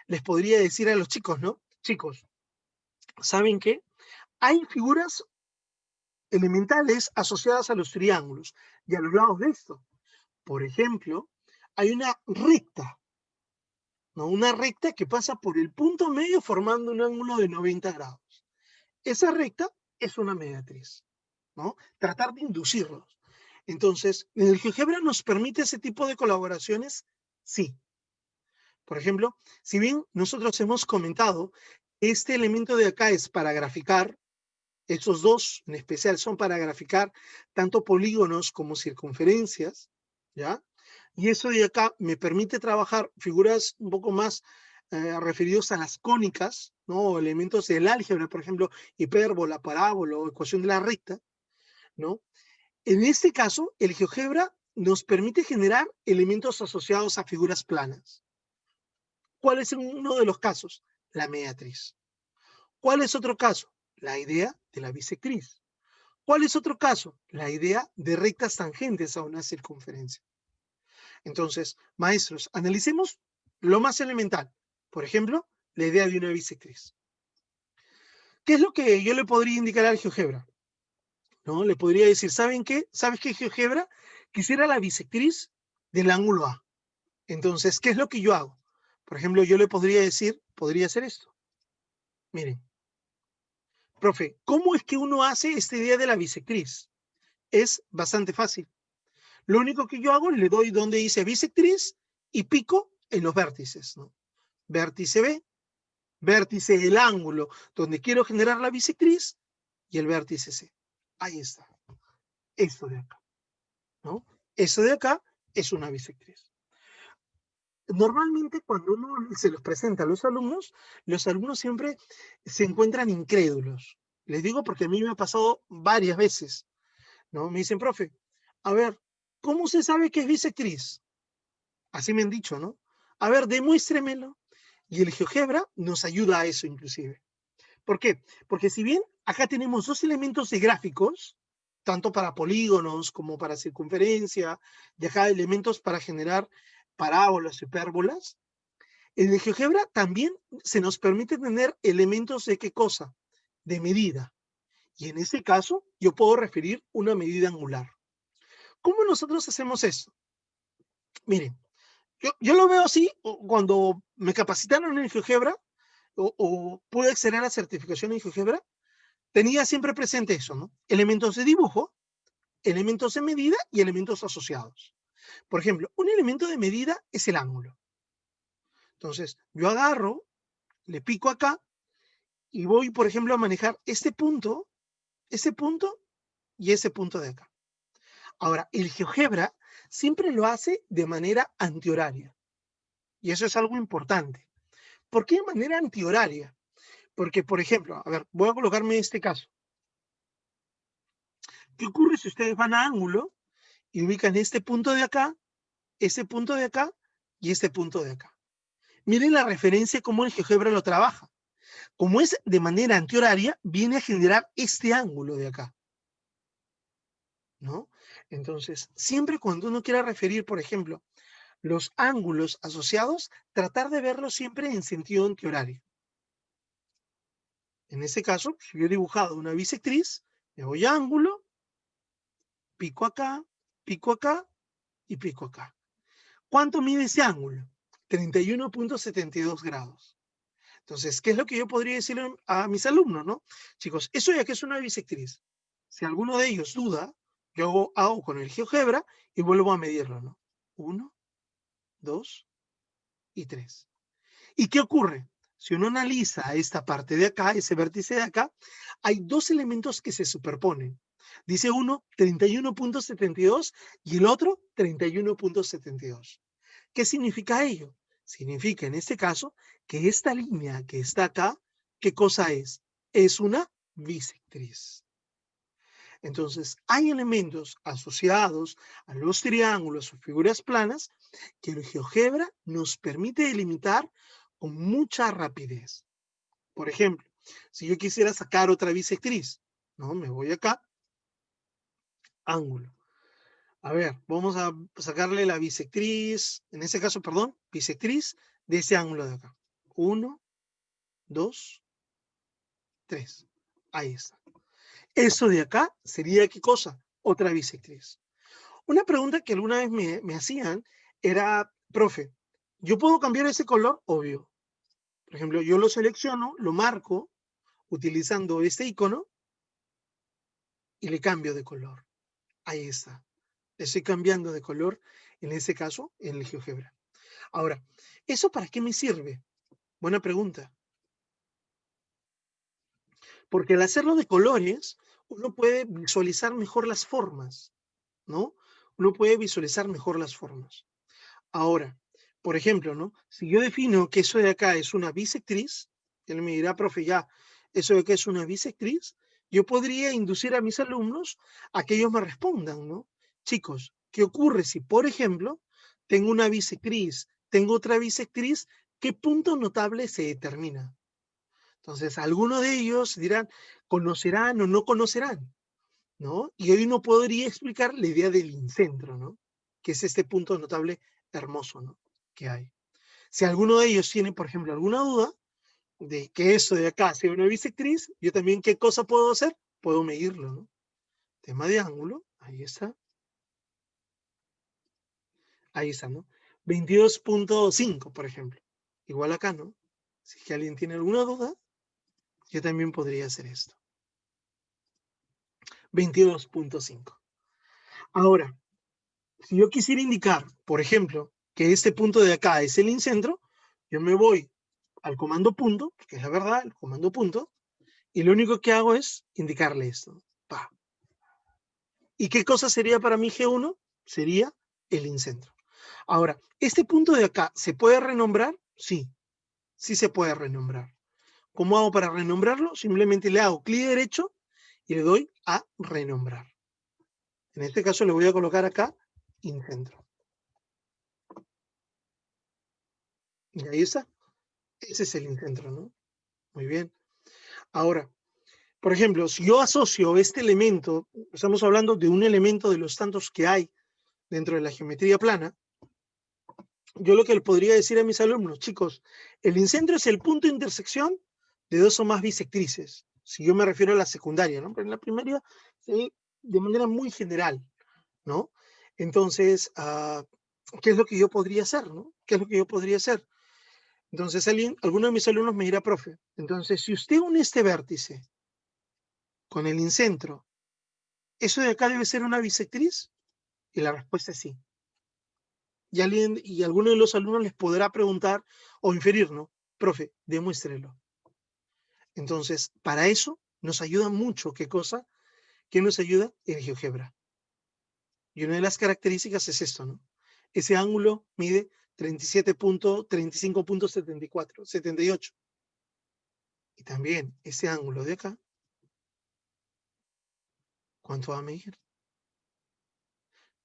les podría decir a los chicos, ¿no? Chicos, ¿saben qué? Hay figuras elementales asociadas a los triángulos y a los lados de esto. Por ejemplo, hay una recta, ¿no? Una recta que pasa por el punto medio formando un ángulo de 90 grados. Esa recta es una mediatriz, ¿no? Tratar de inducirlos. Entonces, ¿en el GeoGebra nos permite ese tipo de colaboraciones? Sí. Por ejemplo, si bien nosotros hemos comentado que este elemento de acá es para graficar, estos dos en especial son para graficar tanto polígonos como circunferencias, ¿ya? Y eso de acá me permite trabajar figuras un poco más referidos a las cónicas, ¿no? Elementos del álgebra, por ejemplo, hipérbola, parábola o ecuación de la recta, ¿no? En este caso, el GeoGebra nos permite generar elementos asociados a figuras planas. ¿Cuál es uno de los casos? La mediatriz. ¿Cuál es otro caso? La idea de la bisectriz. ¿Cuál es otro caso? La idea de rectas tangentes a una circunferencia. Entonces, maestros, analicemos lo más elemental. Por ejemplo, la idea de una bisectriz. ¿Qué es lo que yo le podría indicar al GeoGebra? ¿No? Le podría decir, ¿saben qué? ¿Sabes qué, GeoGebra? Quisiera la bisectriz del ángulo A. Entonces, ¿qué es lo que yo hago? Por ejemplo, yo le podría decir, podría hacer esto. Miren, profe, ¿cómo es que uno hace esta idea de la bisectriz? Es bastante fácil. Lo único que yo hago, le doy donde dice bisectriz y pico en los vértices, ¿no? Vértice B, vértice del ángulo donde quiero generar la bisectriz y el vértice C. Ahí está. Esto de acá, ¿no? Eso de acá es una bisectriz. Normalmente cuando uno se los presenta a los alumnos siempre se encuentran incrédulos. Les digo porque a mí me ha pasado varias veces, ¿no? Me dicen, profe, a ver, ¿cómo se sabe que es bisectriz? Así me han dicho, ¿no? A ver, demuéstremelo. Y el GeoGebra nos ayuda a eso inclusive. ¿Por qué? Porque si bien acá tenemos dos elementos de gráficos, tanto para polígonos como para circunferencia, y acá elementos para generar parábolas, hipérbolas, en el GeoGebra también se nos permite tener elementos de ¿qué cosa? De medida. Y en ese caso, yo puedo referir una medida angular. ¿Cómo nosotros hacemos eso? Miren, yo lo veo así, cuando me capacitaron en el GeoGebra, o pude acceder a la certificación en GeoGebra, tenía siempre presente eso, ¿no? Elementos de dibujo, elementos de medida y elementos asociados. Por ejemplo, un elemento de medida es el ángulo. Entonces, yo agarro, le pico acá y voy, por ejemplo, a manejar este punto y ese punto de acá. Ahora, el GeoGebra siempre lo hace de manera antihoraria. Y eso es algo importante. ¿Por qué de manera antihoraria? Porque, por ejemplo, a ver, voy a colocarme este caso. ¿Qué ocurre si ustedes van a ángulo y ubican este punto de acá, este punto de acá y este punto de acá? Miren la referencia cómo el GeoGebra lo trabaja. Como es de manera antihoraria, viene a generar este ángulo de acá, ¿no? Entonces, siempre cuando uno quiera referir, por ejemplo, los ángulos asociados, tratar de verlos siempre en sentido antihorario. En este caso, si yo he dibujado una bisectriz, me voy a ángulo, pico acá y pico acá. ¿Cuánto mide ese ángulo? 31.72 grados. Entonces, ¿qué es lo que yo podría decirle a mis alumnos, no? Chicos, eso ya que es una bisectriz. Si alguno de ellos duda, yo hago con el GeoGebra y vuelvo a medirlo, ¿no? 1, 2 y 3. ¿Y qué ocurre? Si uno analiza esta parte de acá, ese vértice de acá, hay dos elementos que se superponen. Dice uno 31.72 y el otro 31.72. ¿Qué significa ello? Significa en este caso que esta línea que está acá, ¿qué cosa es? Es una bisectriz. Entonces, hay elementos asociados a los triángulos o figuras planas que el GeoGebra nos permite delimitar con mucha rapidez. Por ejemplo, si yo quisiera sacar otra bisectriz, ¿no? Me voy acá, ángulo. A ver, vamos a sacarle la bisectriz, en este caso, perdón, bisectriz de ese ángulo de acá. 1, 2, 3. Ahí está. Eso de acá sería, ¿qué cosa? Otra bisectriz. Una pregunta que alguna vez me hacían era, profe, ¿yo puedo cambiar ese color? Obvio. Por ejemplo, yo lo selecciono, lo marco, utilizando este icono, y le cambio de color. Ahí está. Le estoy cambiando de color, en este caso, en el GeoGebra. Ahora, ¿eso para qué me sirve? Buena pregunta. Porque al hacerlo de colores, uno puede visualizar mejor las formas, ¿no? Uno puede visualizar mejor las formas. Ahora, por ejemplo, ¿no? Si yo defino que eso de acá es una bisectriz, él me dirá, profe, ya, eso de acá es una bisectriz, yo podría inducir a mis alumnos a que ellos me respondan, ¿no? Chicos, ¿qué ocurre si, por ejemplo, tengo una bisectriz, tengo otra bisectriz, qué punto notable se determina? Entonces, algunos de ellos dirán, ¿conocerán o no conocerán? ¿No? Y hoy no podría explicar la idea del incentro, ¿no? Que es este punto notable hermoso, ¿no? Que hay. Si alguno de ellos tiene, por ejemplo, alguna duda de que eso de acá sea una bisectriz, yo también, ¿qué cosa puedo hacer? Puedo medirlo, ¿no? Tema de ángulo, ahí está, ¿no? 22.5, por ejemplo. Igual acá, ¿no? Si es que alguien tiene alguna duda, yo también podría hacer esto. 22.5. Ahora, si yo quisiera indicar, por ejemplo, que este punto de acá es el incentro, yo me voy al comando punto, que es la verdad, el comando punto, y lo único que hago es indicarle esto. Pa. ¿Y qué cosa sería para mí G1? Sería el incentro. Ahora, ¿este punto de acá se puede renombrar? Sí, sí se puede renombrar. ¿Cómo hago para renombrarlo? Simplemente le hago clic derecho y le doy a renombrar. En este caso le voy a colocar acá incentro. Y ahí está. Ese es el incentro, ¿no? Muy bien. Ahora, por ejemplo, si yo asocio este elemento, estamos hablando de un elemento de los tantos que hay dentro de la geometría plana, yo lo que le podría decir a mis alumnos, chicos, el incentro es el punto de intersección de dos o más bisectrices. Si yo me refiero a la secundaria, ¿no? Pero en la primaria, sí, de manera muy general, ¿no? Entonces, ¿qué es lo que yo podría hacer, no? ¿Qué es lo que yo podría hacer? Entonces alguno de mis alumnos me dirá, profe, entonces si usted une este vértice con el incentro, ¿eso de acá debe ser una bisectriz? Y la respuesta es sí. Y alguno de los alumnos les podrá preguntar o inferir, ¿no? Profe, demuéstrelo. Entonces, para eso nos ayuda mucho. ¿Qué cosa? ¿Qué nos ayuda? El GeoGebra. Y una de las características es esto, ¿no? Ese ángulo mide 78. Y también ese ángulo de acá, ¿cuánto va a medir?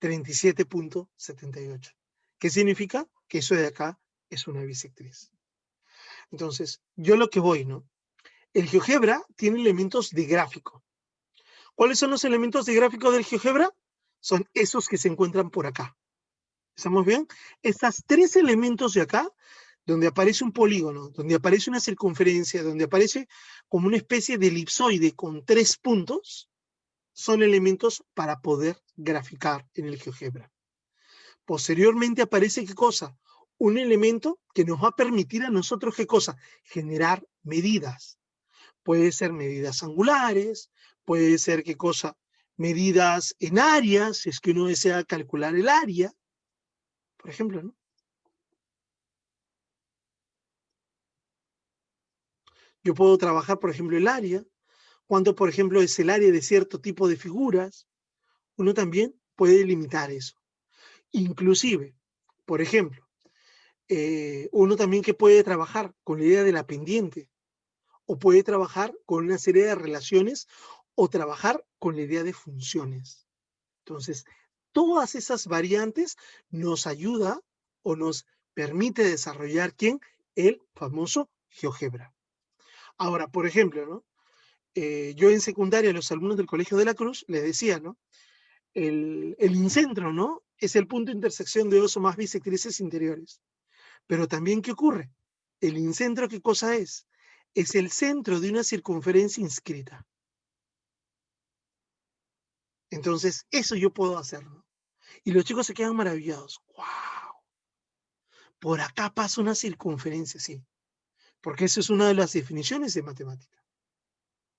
37.78. ¿Qué significa? Que eso de acá es una bisectriz. Entonces, yo lo que voy, ¿no? El GeoGebra tiene elementos de gráfico. ¿Cuáles son los elementos de gráfico del GeoGebra? Son esos que se encuentran por acá. ¿Estamos bien? Estos tres elementos de acá, donde aparece un polígono, donde aparece una circunferencia, donde aparece como una especie de elipsoide con 3 puntos, son elementos para poder graficar en el GeoGebra. Posteriormente aparece, ¿qué cosa? Un elemento que nos va a permitir a nosotros, ¿qué cosa? Generar medidas. Puede ser medidas angulares, puede ser, ¿qué cosa? Medidas en áreas, si es que uno desea calcular el área, por ejemplo, ¿no? Yo puedo trabajar, por ejemplo, el área, cuánto, por ejemplo, es el área de cierto tipo de figuras. Uno también puede limitar eso. Inclusive, por ejemplo, uno también que puede trabajar con la idea de la pendiente, o puede trabajar con una serie de relaciones, o trabajar con la idea de funciones. Entonces, todas esas variantes nos ayuda o nos permite desarrollar, ¿quién? El famoso GeoGebra. Ahora, por ejemplo, ¿no? Yo en secundaria a los alumnos del Colegio de la Cruz les decía, ¿no? El incentro, ¿no? Es el punto de intersección de dos o más bisectrices interiores. Pero también, ¿qué ocurre? El incentro, ¿qué cosa es? Es el centro de una circunferencia inscrita. Entonces, eso yo puedo hacerlo. Y los chicos se quedan maravillados. ¡Wow! Por acá pasa una circunferencia, sí. Porque esa es una de las definiciones de matemática,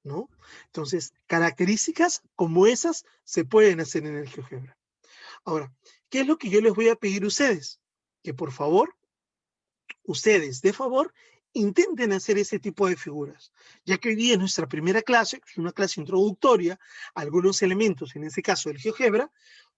¿no? Entonces, características como esas se pueden hacer en el GeoGebra. Ahora, ¿qué es lo que yo les voy a pedir a ustedes? Que por favor, ustedes, de favor, intenten hacer ese tipo de figuras, ya que hoy día en nuestra primera clase, que es una clase introductoria, algunos elementos, en este caso el GeoGebra,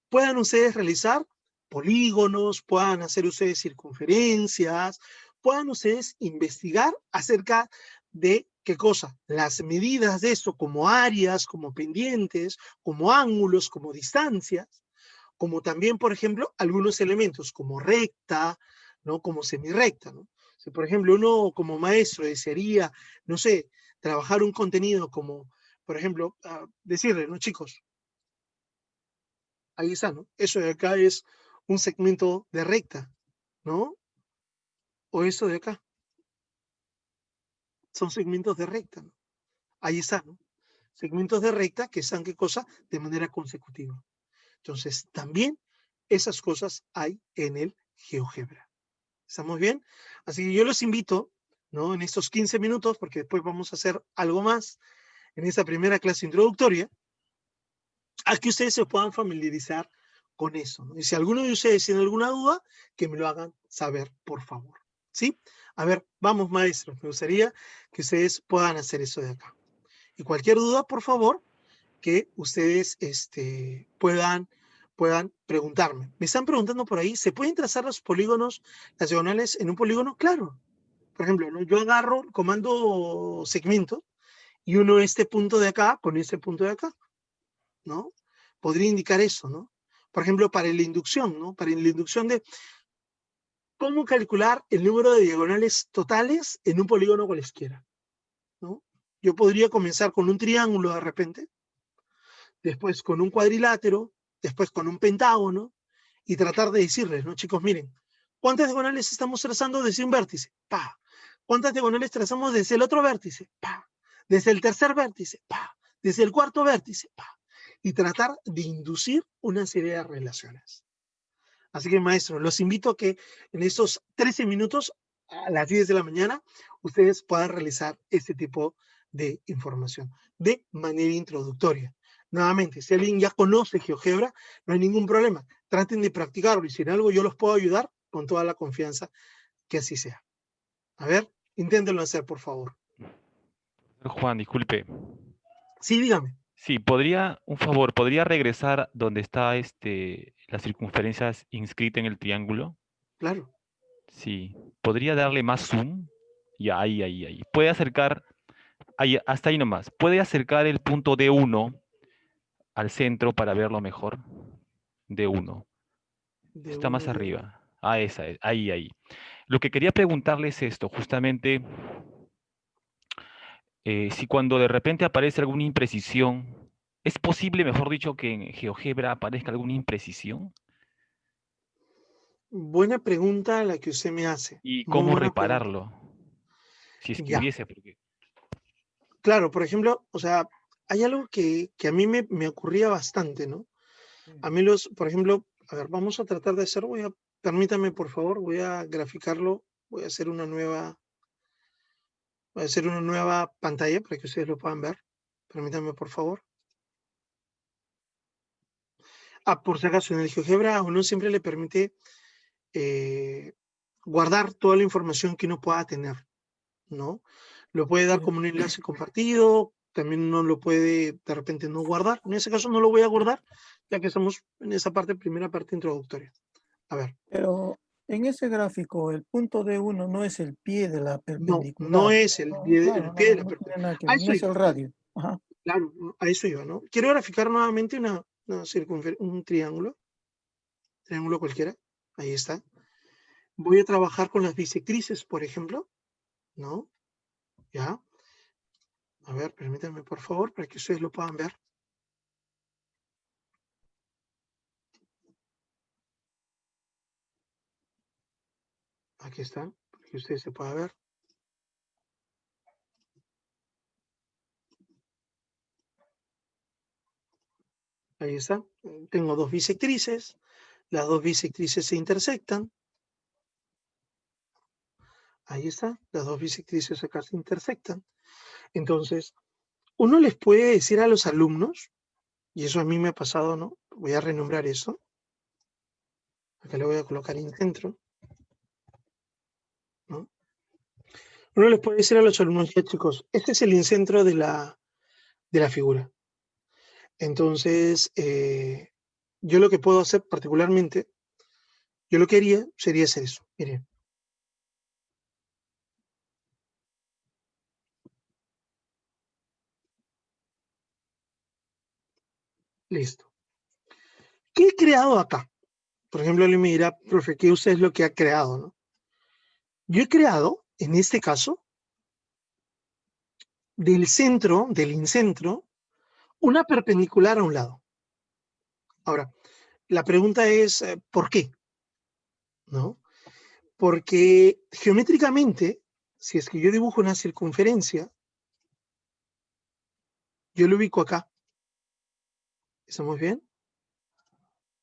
puedan ustedes realizar polígonos, puedan hacer ustedes circunferencias, puedan ustedes investigar acerca de qué cosa, las medidas de esto como áreas, como pendientes, como ángulos, como distancias, como también, por ejemplo, algunos elementos como recta, ¿no? Como semirrecta, ¿no? Si, por ejemplo, uno como maestro desearía, no sé, trabajar un contenido como, por ejemplo, decirle, ¿no, chicos? Ahí está, ¿no? Eso de acá es un segmento de recta, ¿no? O eso de acá. Son segmentos de recta, ¿no? Ahí está, ¿no? Segmentos de recta que están, ¿qué cosa? De manera consecutiva. Entonces, también esas cosas hay en el GeoGebra. ¿Estamos bien? Así que yo los invito, ¿no? En estos 15 minutos, porque después vamos a hacer algo más en esta primera clase introductoria, a que ustedes se puedan familiarizar con eso, ¿no? Y si alguno de ustedes tiene alguna duda, que me lo hagan saber, por favor. ¿Sí? A ver, vamos, maestros. Me gustaría que ustedes puedan hacer eso de acá. Y cualquier duda, por favor, que ustedes puedan preguntarme. Me están preguntando por ahí, ¿se pueden trazar los polígonos, las diagonales en un polígono? Claro. Por ejemplo, ¿no? Yo agarro el comando segmento y uno este punto de acá con este punto de acá, ¿no? Podría indicar eso, ¿no? Por ejemplo, para la inducción, ¿no? Para la inducción de cómo calcular el número de diagonales totales en un polígono cualesquiera, ¿no? Yo podría comenzar con un triángulo de repente, después con un cuadrilátero, después con un pentágono, y tratar de decirles, ¿no, chicos? Miren, ¿cuántas diagonales estamos trazando desde un vértice? ¡Pa! ¿Cuántas diagonales trazamos desde el otro vértice? ¡Pa! Desde el tercer vértice, ¡pa! Desde el cuarto vértice, ¡pa! Y tratar de inducir una serie de relaciones. Así que, maestros, los invito a que en estos 13 minutos a las 10 de la mañana, ustedes puedan realizar este tipo de información de manera introductoria. Nuevamente, si alguien ya conoce GeoGebra, no hay ningún problema. Traten de practicarlo y si en algo yo los puedo ayudar, con toda la confianza que así sea. A ver, inténtenlo hacer, por favor. Juan, disculpe. Sí, dígame. Sí, un favor, ¿podría regresar donde está las circunferencias inscritas en el triángulo? Claro. Sí. ¿Podría darle más zoom? Ya, ahí. Puede acercar, ahí, hasta ahí nomás. ¿Puede acercar el punto D1 al centro para verlo mejor? D1. De Está más uno, de uno. arriba. Ah, esa es, ahí. Lo que quería preguntarle es esto, justamente, si cuando de repente aparece alguna imprecisión, ¿es posible, mejor dicho, que en GeoGebra aparezca alguna imprecisión? Buena pregunta la que usted me hace. ¿Y Muy cómo buena pregunta. repararlo? Si es que Ya. hubiese, porque... Claro, por ejemplo, o sea, hay algo que a mí me ocurría bastante, ¿no? A mí por ejemplo, a ver, vamos a tratar de hacer, permítame por favor, voy a graficarlo, voy a hacer una nueva pantalla para que ustedes lo puedan ver. Permítame por favor. Por si acaso, en el GeoGebra a uno siempre le permite guardar toda la información que uno pueda tener, ¿no? Lo puede dar como un enlace compartido, también uno lo puede de repente no guardar. En ese caso no lo voy a guardar, ya que estamos en esa primera parte introductoria. A ver. Pero en ese gráfico, el punto D1 no es el pie de la perpendicular. No es el pie, Claro, el pie de la no tiene perpendicular. nada que A ver, no eso es el iba. radio. Ajá. Claro, a eso iba, ¿no? Quiero graficar nuevamente un triángulo cualquiera. Ahí está. Voy a trabajar con las bisectrices, por ejemplo, ¿no? Ya. A ver, permítanme, por favor, para que ustedes lo puedan ver. Aquí está, para que ustedes se puedan ver. Ahí está. Tengo dos bisectrices. Las dos bisectrices se intersectan. Ahí está. Las dos bisectrices acá se intersectan. Entonces, uno les puede decir a los alumnos, y eso a mí me ha pasado, ¿no? Voy a renombrar eso. Acá le voy a colocar incentro, ¿no? Uno les puede decir a los alumnos, ya chicos, este es el incentro de la figura. Entonces, yo lo que puedo hacer particularmente, yo lo que haría sería hacer eso. Miren. Listo. ¿Qué he creado acá? Por ejemplo, alguien me dirá, profe, ¿qué usted es lo que ha creado, no? Yo he creado, en este caso, del centro, del incentro, una perpendicular a un lado. Ahora, la pregunta es, ¿por qué? ¿No? Porque geométricamente, si es que yo dibujo una circunferencia, yo lo ubico acá. ¿Estamos bien?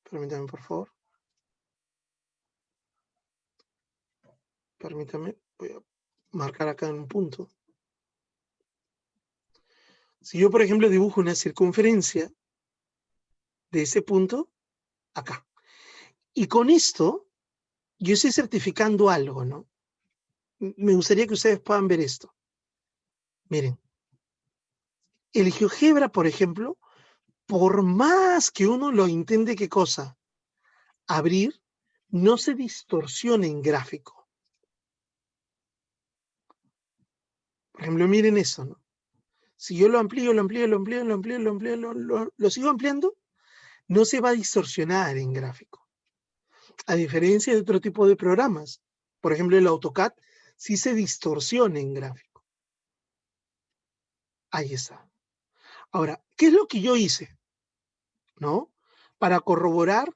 Permítame, por favor. Permítame, voy a marcar acá en un punto. Si yo, por ejemplo, dibujo una circunferencia de ese punto, acá. Y con esto, yo estoy certificando algo, ¿no? Me gustaría que ustedes puedan ver esto. Miren, el GeoGebra, por ejemplo, por más que uno lo intente, ¿qué cosa? Abrir, no se distorsiona en gráfico. Por ejemplo, miren eso, ¿no? Si yo lo amplío, lo sigo ampliando, no se va a distorsionar en gráfico. A diferencia de otro tipo de programas. Por ejemplo, el AutoCAD sí se distorsiona en gráfico. Ahí está. Ahora, ¿qué es lo que yo hice? ¿No? Para corroborar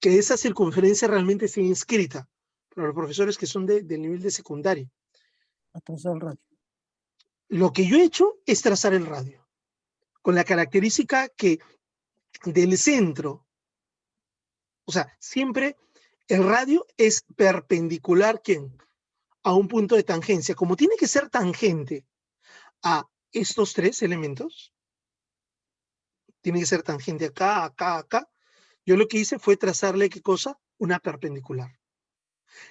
que esa circunferencia realmente sea inscrita para los profesores que son del nivel de secundaria. Trazar el radio. Lo que yo he hecho es trazar el radio, con la característica que del centro, o sea, siempre el radio es perpendicular, ¿quién? a un punto de tangencia. Como tiene que ser tangente a estos tres elementos, tiene que ser tangente acá, acá, acá, yo lo que hice fue trazarle, ¿qué cosa? Una perpendicular.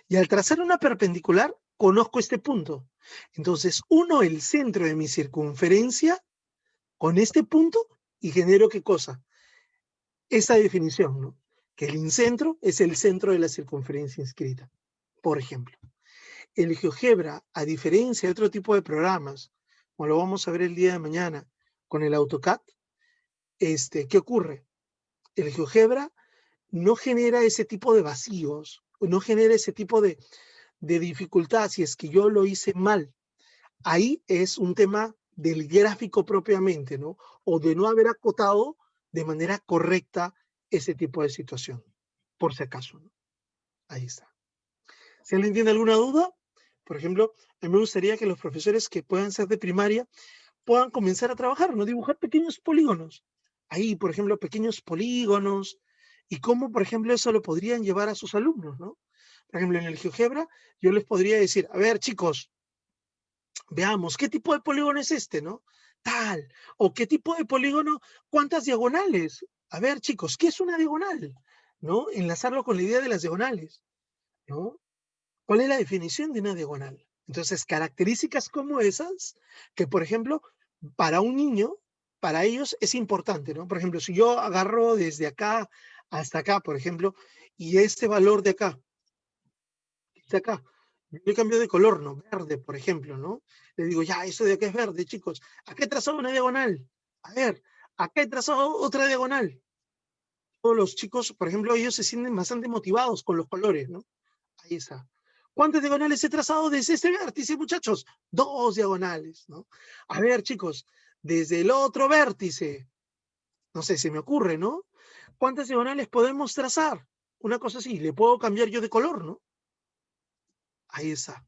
Y al trazar una perpendicular, conozco este punto. Entonces, uno el centro de mi circunferencia con este punto y genero, ¿qué cosa? Esa definición, ¿no? Que el incentro es el centro de la circunferencia inscrita, por ejemplo. El GeoGebra, a diferencia de otro tipo de programas, como lo vamos a ver el día de mañana con el AutoCAD, ¿qué ocurre? El GeoGebra no genera ese tipo de vacíos, no genera ese tipo de dificultad si es que yo lo hice mal. Ahí es un tema del gráfico propiamente, ¿no? O de no haber acotado de manera correcta ese tipo de situación, por si acaso, ¿no? Ahí está. Si alguien tiene alguna duda, por ejemplo, a mí me gustaría que los profesores que puedan ser de primaria puedan comenzar a trabajar, ¿no? Dibujar pequeños polígonos. Ahí, por ejemplo, pequeños polígonos, y cómo, por ejemplo, eso lo podrían llevar a sus alumnos, ¿no? Por ejemplo, en el GeoGebra, yo les podría decir, a ver, chicos, veamos, ¿qué tipo de polígono es este, no? Tal. O qué tipo de polígono, ¿cuántas diagonales? A ver, chicos, ¿qué es una diagonal? ¿No? Enlazarlo con la idea de las diagonales, ¿no? ¿Cuál es la definición de una diagonal? Entonces, características como esas, que por ejemplo, para un niño, para ellos es importante, ¿no? Por ejemplo, si yo agarro desde acá hasta acá, por ejemplo, y este valor de acá, yo le cambio de color, ¿no? Verde, por ejemplo, ¿no? Le digo, ya, eso de acá es verde, chicos. Acá he trazado una diagonal. A ver, acá he trazado otra diagonal. Todos los chicos, por ejemplo, ellos se sienten bastante motivados con los colores, ¿no? Ahí está. ¿Cuántas diagonales he trazado desde este vértice, muchachos? 2 diagonales, ¿no? A ver, chicos, desde el otro vértice, no sé, se me ocurre, ¿no? ¿Cuántas diagonales podemos trazar? Una cosa así, le puedo cambiar yo de color, ¿no? Ahí está.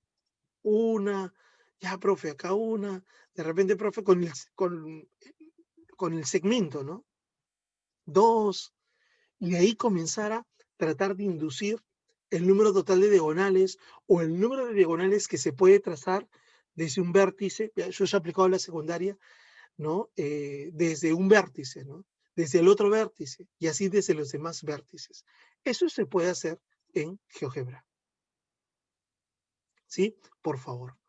Una, ya, profe, acá una. De repente, profe, con el segmento, ¿no? 2. Y de ahí comenzar a tratar de inducir el número total de diagonales o el número de diagonales que se puede trazar desde un vértice, eso es aplicado a la secundaria, ¿no? Desde un vértice, ¿no? Desde el otro vértice y así desde los demás vértices. Eso se puede hacer en GeoGebra. ¿Sí? Por favor.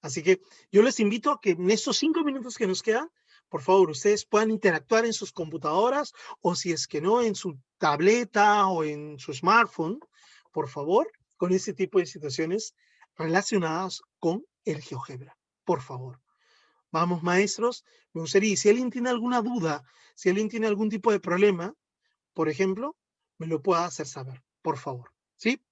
Así que yo les invito a que en estos 5 minutos que nos quedan, por favor, ustedes puedan interactuar en sus computadoras o si es que no, en su tableta o en su smartphone, por favor, con este tipo de situaciones relacionadas con el GeoGebra. Por favor. Vamos, maestros. Me gustaría, si alguien tiene alguna duda, si alguien tiene algún tipo de problema, por ejemplo, me lo pueda hacer saber, por favor. ¿Sí?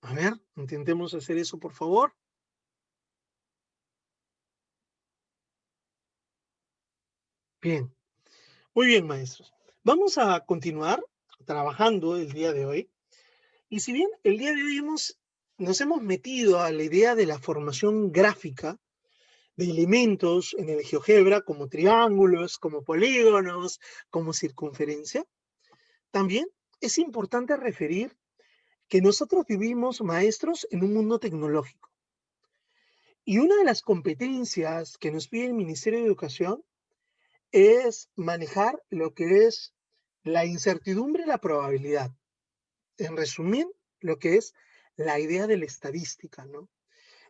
A ver, intentemos hacer eso, por favor. Bien. Muy bien, maestros. Vamos a continuar trabajando el día de hoy. Y si bien el día de hoy nos hemos metido a la idea de la formación gráfica de elementos en el GeoGebra, como triángulos, como polígonos, como circunferencia, también es importante referir que nosotros vivimos, maestros, en un mundo tecnológico. Y una de las competencias que nos pide el Ministerio de Educación es manejar lo que es la incertidumbre y la probabilidad. En resumir, lo que es la idea de la estadística, ¿no?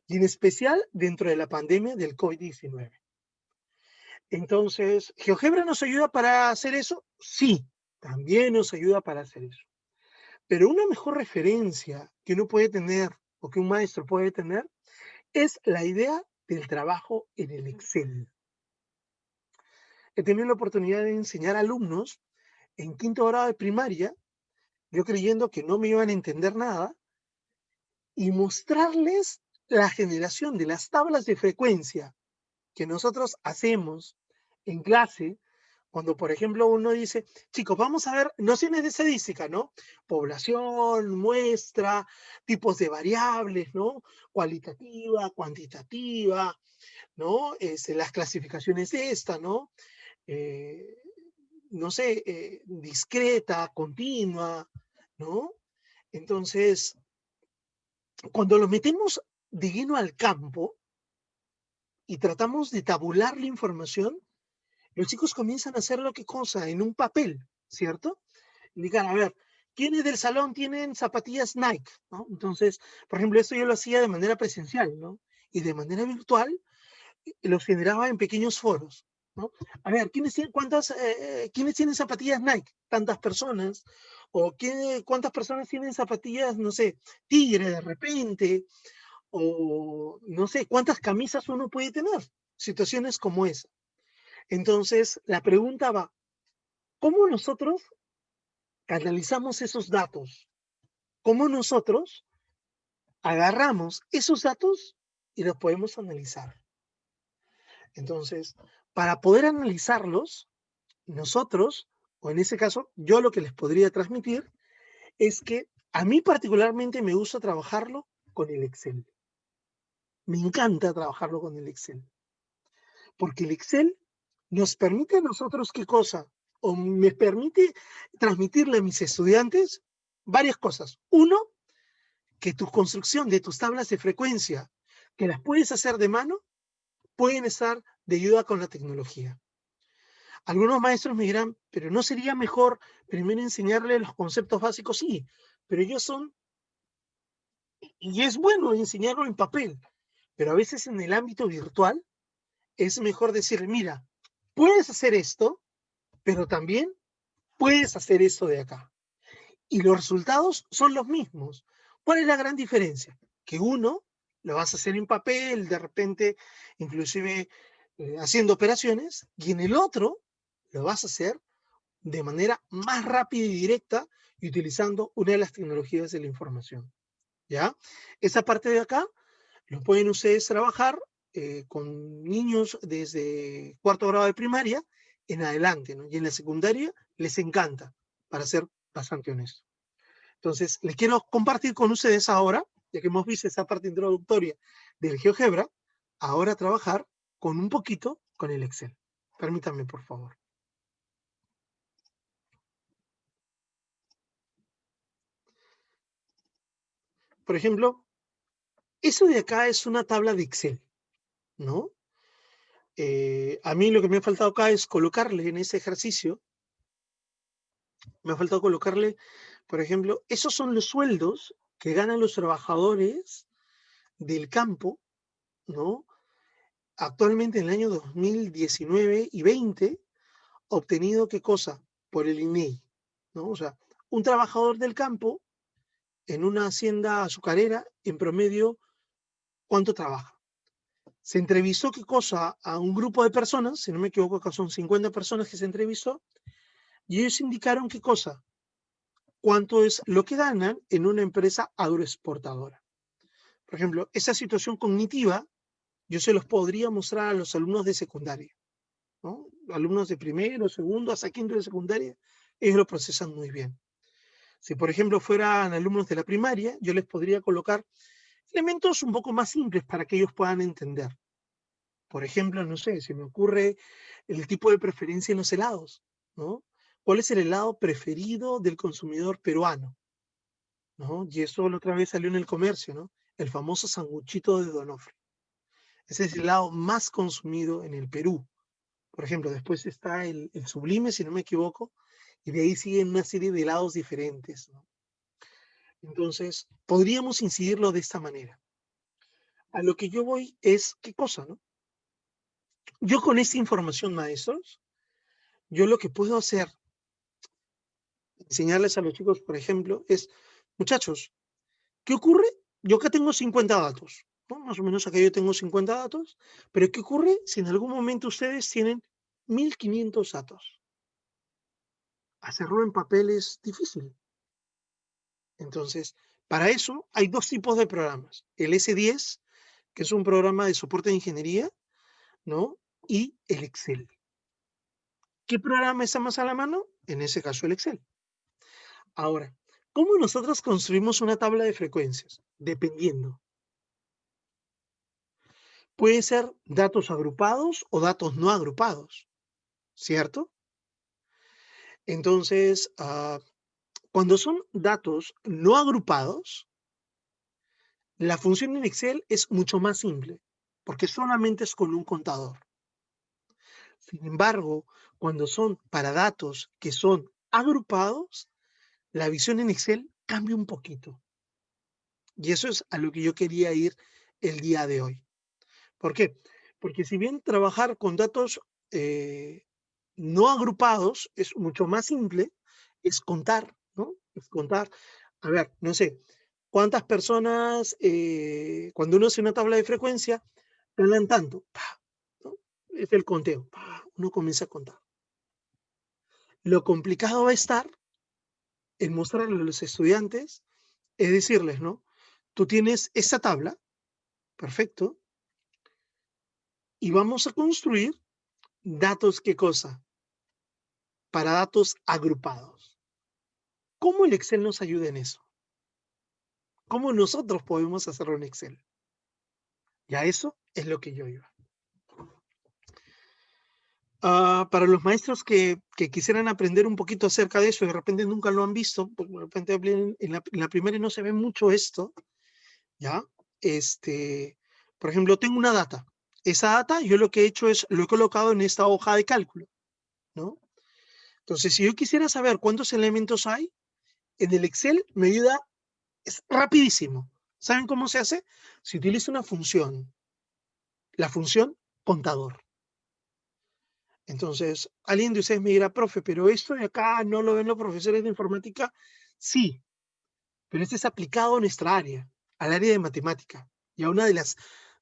Y en especial dentro de la pandemia del COVID-19. Entonces, ¿GeoGebra nos ayuda para hacer eso? Sí, también nos ayuda para hacer eso. Pero una mejor referencia que uno puede tener o que un maestro puede tener es la idea del trabajo en el Excel. He tenido la oportunidad de enseñar a alumnos en 5º grado de primaria, yo creyendo que no me iban a entender nada, y mostrarles la generación de las tablas de frecuencia que nosotros hacemos en clase, cuando, por ejemplo, uno dice, chicos, vamos a ver nociones de estadística, ¿no? Población, muestra, tipos de variables, ¿no? Cualitativa, cuantitativa, ¿no? Las clasificaciones de esta, ¿no? No sé, discreta, continua, ¿no? Entonces, cuando lo metemos de lleno al campo y tratamos de tabular la información, los chicos comienzan a hacerlo, ¿qué cosa? En un papel, ¿cierto? Y digan, a ver, ¿quiénes del salón tienen zapatillas Nike? ¿No? Entonces, por ejemplo, esto yo lo hacía de manera presencial, ¿no? Y de manera virtual los generaba en pequeños foros, ¿no? A ver, ¿quiénes tienen zapatillas Nike? Tantas personas. O ¿cuántas personas tienen zapatillas, no sé, Tigre de repente? O no sé, ¿cuántas camisas uno puede tener? Situaciones como esa. Entonces, la pregunta va, ¿cómo nosotros canalizamos esos datos? ¿Cómo nosotros agarramos esos datos y los podemos analizar? Entonces, para poder analizarlos, nosotros, o en ese caso, yo lo que les podría transmitir es que a mí particularmente me gusta trabajarlo con el Excel. Me encanta trabajarlo con el Excel. Porque el Excel nos permite a nosotros, ¿qué cosa? O me permite transmitirle a mis estudiantes varias cosas. Uno, que tu construcción de tus tablas de frecuencia, que las puedes hacer de mano, pueden estar de ayuda con la tecnología. Algunos maestros me dirán, pero ¿no sería mejor primero enseñarle los conceptos básicos? Sí, pero ellos son, y es bueno enseñarlo en papel, pero a veces en el ámbito virtual es mejor decir, mira, puedes hacer esto, pero también puedes hacer esto de acá. Y los resultados son los mismos. ¿Cuál es la gran diferencia? Que uno lo vas a hacer en papel, de repente, inclusive haciendo operaciones, y en el otro lo vas a hacer de manera más rápida y directa y utilizando una de las tecnologías de la información. ¿Ya? Esa parte de acá lo pueden ustedes trabajar con niños desde cuarto grado de primaria en adelante, ¿no? Y en la secundaria les encanta, para ser bastante honesto. Entonces, les quiero compartir con ustedes ahora, ya que hemos visto esa parte introductoria del GeoGebra, ahora trabajar con un poquito con el Excel. Permítanme, por favor. Por ejemplo, eso de acá es una tabla de Excel, ¿no? A mí lo que me ha faltado acá es colocarle en ese ejercicio, me ha faltado colocarle, por ejemplo, esos son los sueldos que ganan los trabajadores del campo, ¿no? Actualmente en el año 2019 y 20, obtenido, ¿qué cosa? Por el INEI, ¿no? O sea, un trabajador del campo en una hacienda azucarera, en promedio, ¿cuánto trabaja? Se entrevistó, ¿qué cosa? A un grupo de personas, si no me equivoco, acá son 50 personas que se entrevistó, y ellos indicaron, ¿qué cosa? Cuánto es lo que ganan en una empresa agroexportadora. Por ejemplo, esa situación cognitiva, yo se los podría mostrar a los alumnos de secundaria, ¿no? Alumnos de primero, segundo, hasta quinto de secundaria, ellos lo procesan muy bien. Si, por ejemplo, fueran alumnos de la primaria, yo les podría colocar elementos un poco más simples para que ellos puedan entender. Por ejemplo, no sé, se me ocurre el tipo de preferencia en los helados, ¿no? ¿Cuál es el helado preferido del consumidor peruano? ¿No? Y eso la otra vez salió en el comercio, ¿no? El famoso sanguchito de Donofrio. Ese es el helado más consumido en el Perú. Por ejemplo, después está el Sublime, si no me equivoco, y de ahí siguen una serie de helados diferentes, ¿no? Entonces, podríamos incidirlo de esta manera. A lo que yo voy es, ¿qué cosa, no? Yo con esta información, maestros, yo lo que puedo hacer, enseñarles a los chicos, por ejemplo, es, muchachos, ¿qué ocurre? Yo acá tengo 50 datos, ¿no? Más o menos acá yo tengo 50 datos, pero ¿qué ocurre si en algún momento ustedes tienen 1500 datos? Hacerlo en papel es difícil. Entonces, para eso hay dos tipos de programas. El S10, que es un programa de soporte de ingeniería, ¿no? Y el Excel. ¿Qué programa está más a la mano? En ese caso, el Excel. Ahora, ¿cómo nosotros construimos una tabla de frecuencias? Dependiendo. Pueden ser datos agrupados o datos no agrupados, ¿cierto? Entonces, Cuando son datos no agrupados, la función en Excel es mucho más simple, porque solamente es con un contador. Sin embargo, cuando son para datos que son agrupados, la visión en Excel cambia un poquito. Y eso es a lo que yo quería ir el día de hoy. ¿Por qué? Porque si bien trabajar con datos no agrupados es mucho más simple, es contar, ¿no? Es contar, a ver, no sé, cuántas personas, cuando uno hace una tabla de frecuencia, ganan tanto, ¡pah! ¿No? Es el conteo, ¡pah! Uno comienza a contar. Lo complicado va a estar en mostrarle a los estudiantes, es decirles, ¿no? Tú tienes esta tabla, perfecto, y vamos a construir datos, ¿qué cosa? Para datos agrupados. ¿Cómo el Excel nos ayuda en eso? ¿Cómo nosotros podemos hacerlo en Excel? Ya eso es lo que yo iba. Para los maestros que quisieran aprender un poquito acerca de eso y de repente nunca lo han visto, porque de repente en la primaria no se ve mucho esto, ¿ya? Por ejemplo, tengo una data. Esa data yo lo que he hecho es, lo he colocado en esta hoja de cálculo, ¿no? Entonces, si yo quisiera saber cuántos elementos hay, en el Excel me ayuda, es rapidísimo. ¿Saben cómo se hace? Se utiliza una función, la función contador. Entonces, alguien de ustedes me dirá, profe, pero esto de acá no lo ven los profesores de informática. Sí, pero este es aplicado a nuestra área, al área de matemática, y a una de las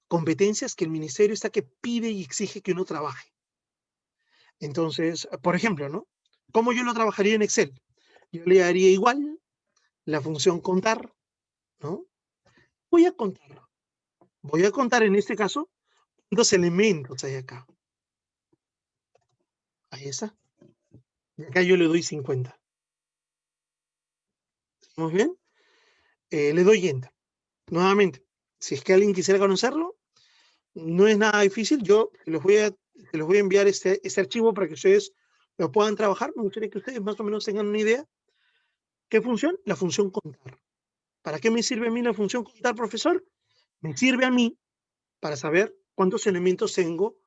competencias que el ministerio está que pide y exige que uno trabaje. Entonces, por ejemplo, ¿no? ¿Cómo yo lo trabajaría en Excel? Yo le haría igual la función contar, ¿no? Voy a contar. Voy a contar en este caso cuántos elementos hay acá. Ahí está. Y acá yo le doy 50. ¿Estamos bien? Le doy Enter. Nuevamente, si es que alguien quisiera conocerlo, no es nada difícil. Yo les voy a enviar este archivo para que ustedes lo puedan trabajar. Me gustaría que ustedes más o menos tengan una idea. ¿Qué función? La función contar. ¿Para qué me sirve a mí la función contar, profesor? Me sirve a mí para saber cuántos elementos tengo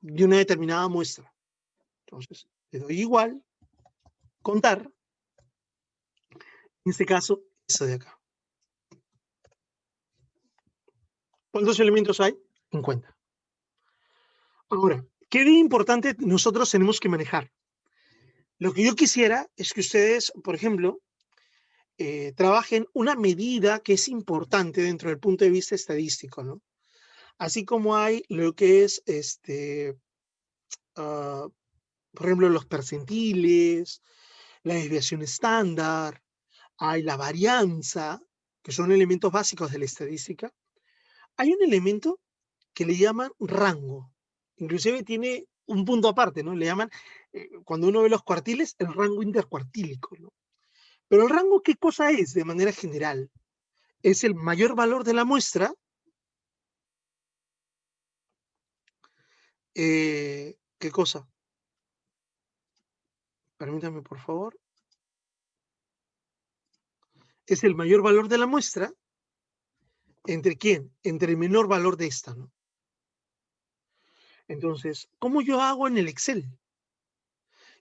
de una determinada muestra. Entonces, le doy igual, contar, en este caso, eso de acá. ¿Cuántos elementos hay? 50. Ahora, ¿qué de importante nosotros tenemos que manejar? Lo que yo quisiera es que ustedes, por ejemplo, trabajen una medida que es importante dentro del punto de vista estadístico, ¿no? Así como hay lo que es, por ejemplo, los percentiles, la desviación estándar, hay la varianza, que son elementos básicos de la estadística. Hay un elemento que le llaman rango. Inclusive tiene un punto aparte, ¿no? Le llaman, cuando uno ve los cuartiles, el rango intercuartílico, ¿no? Pero el rango, ¿qué cosa es de manera general? Es el mayor valor de la muestra ¿qué cosa? Permítame, por favor. Es el mayor valor de la muestra. ¿Entre quién? Entre el menor valor de esta, ¿no? Entonces, ¿cómo yo hago en el Excel?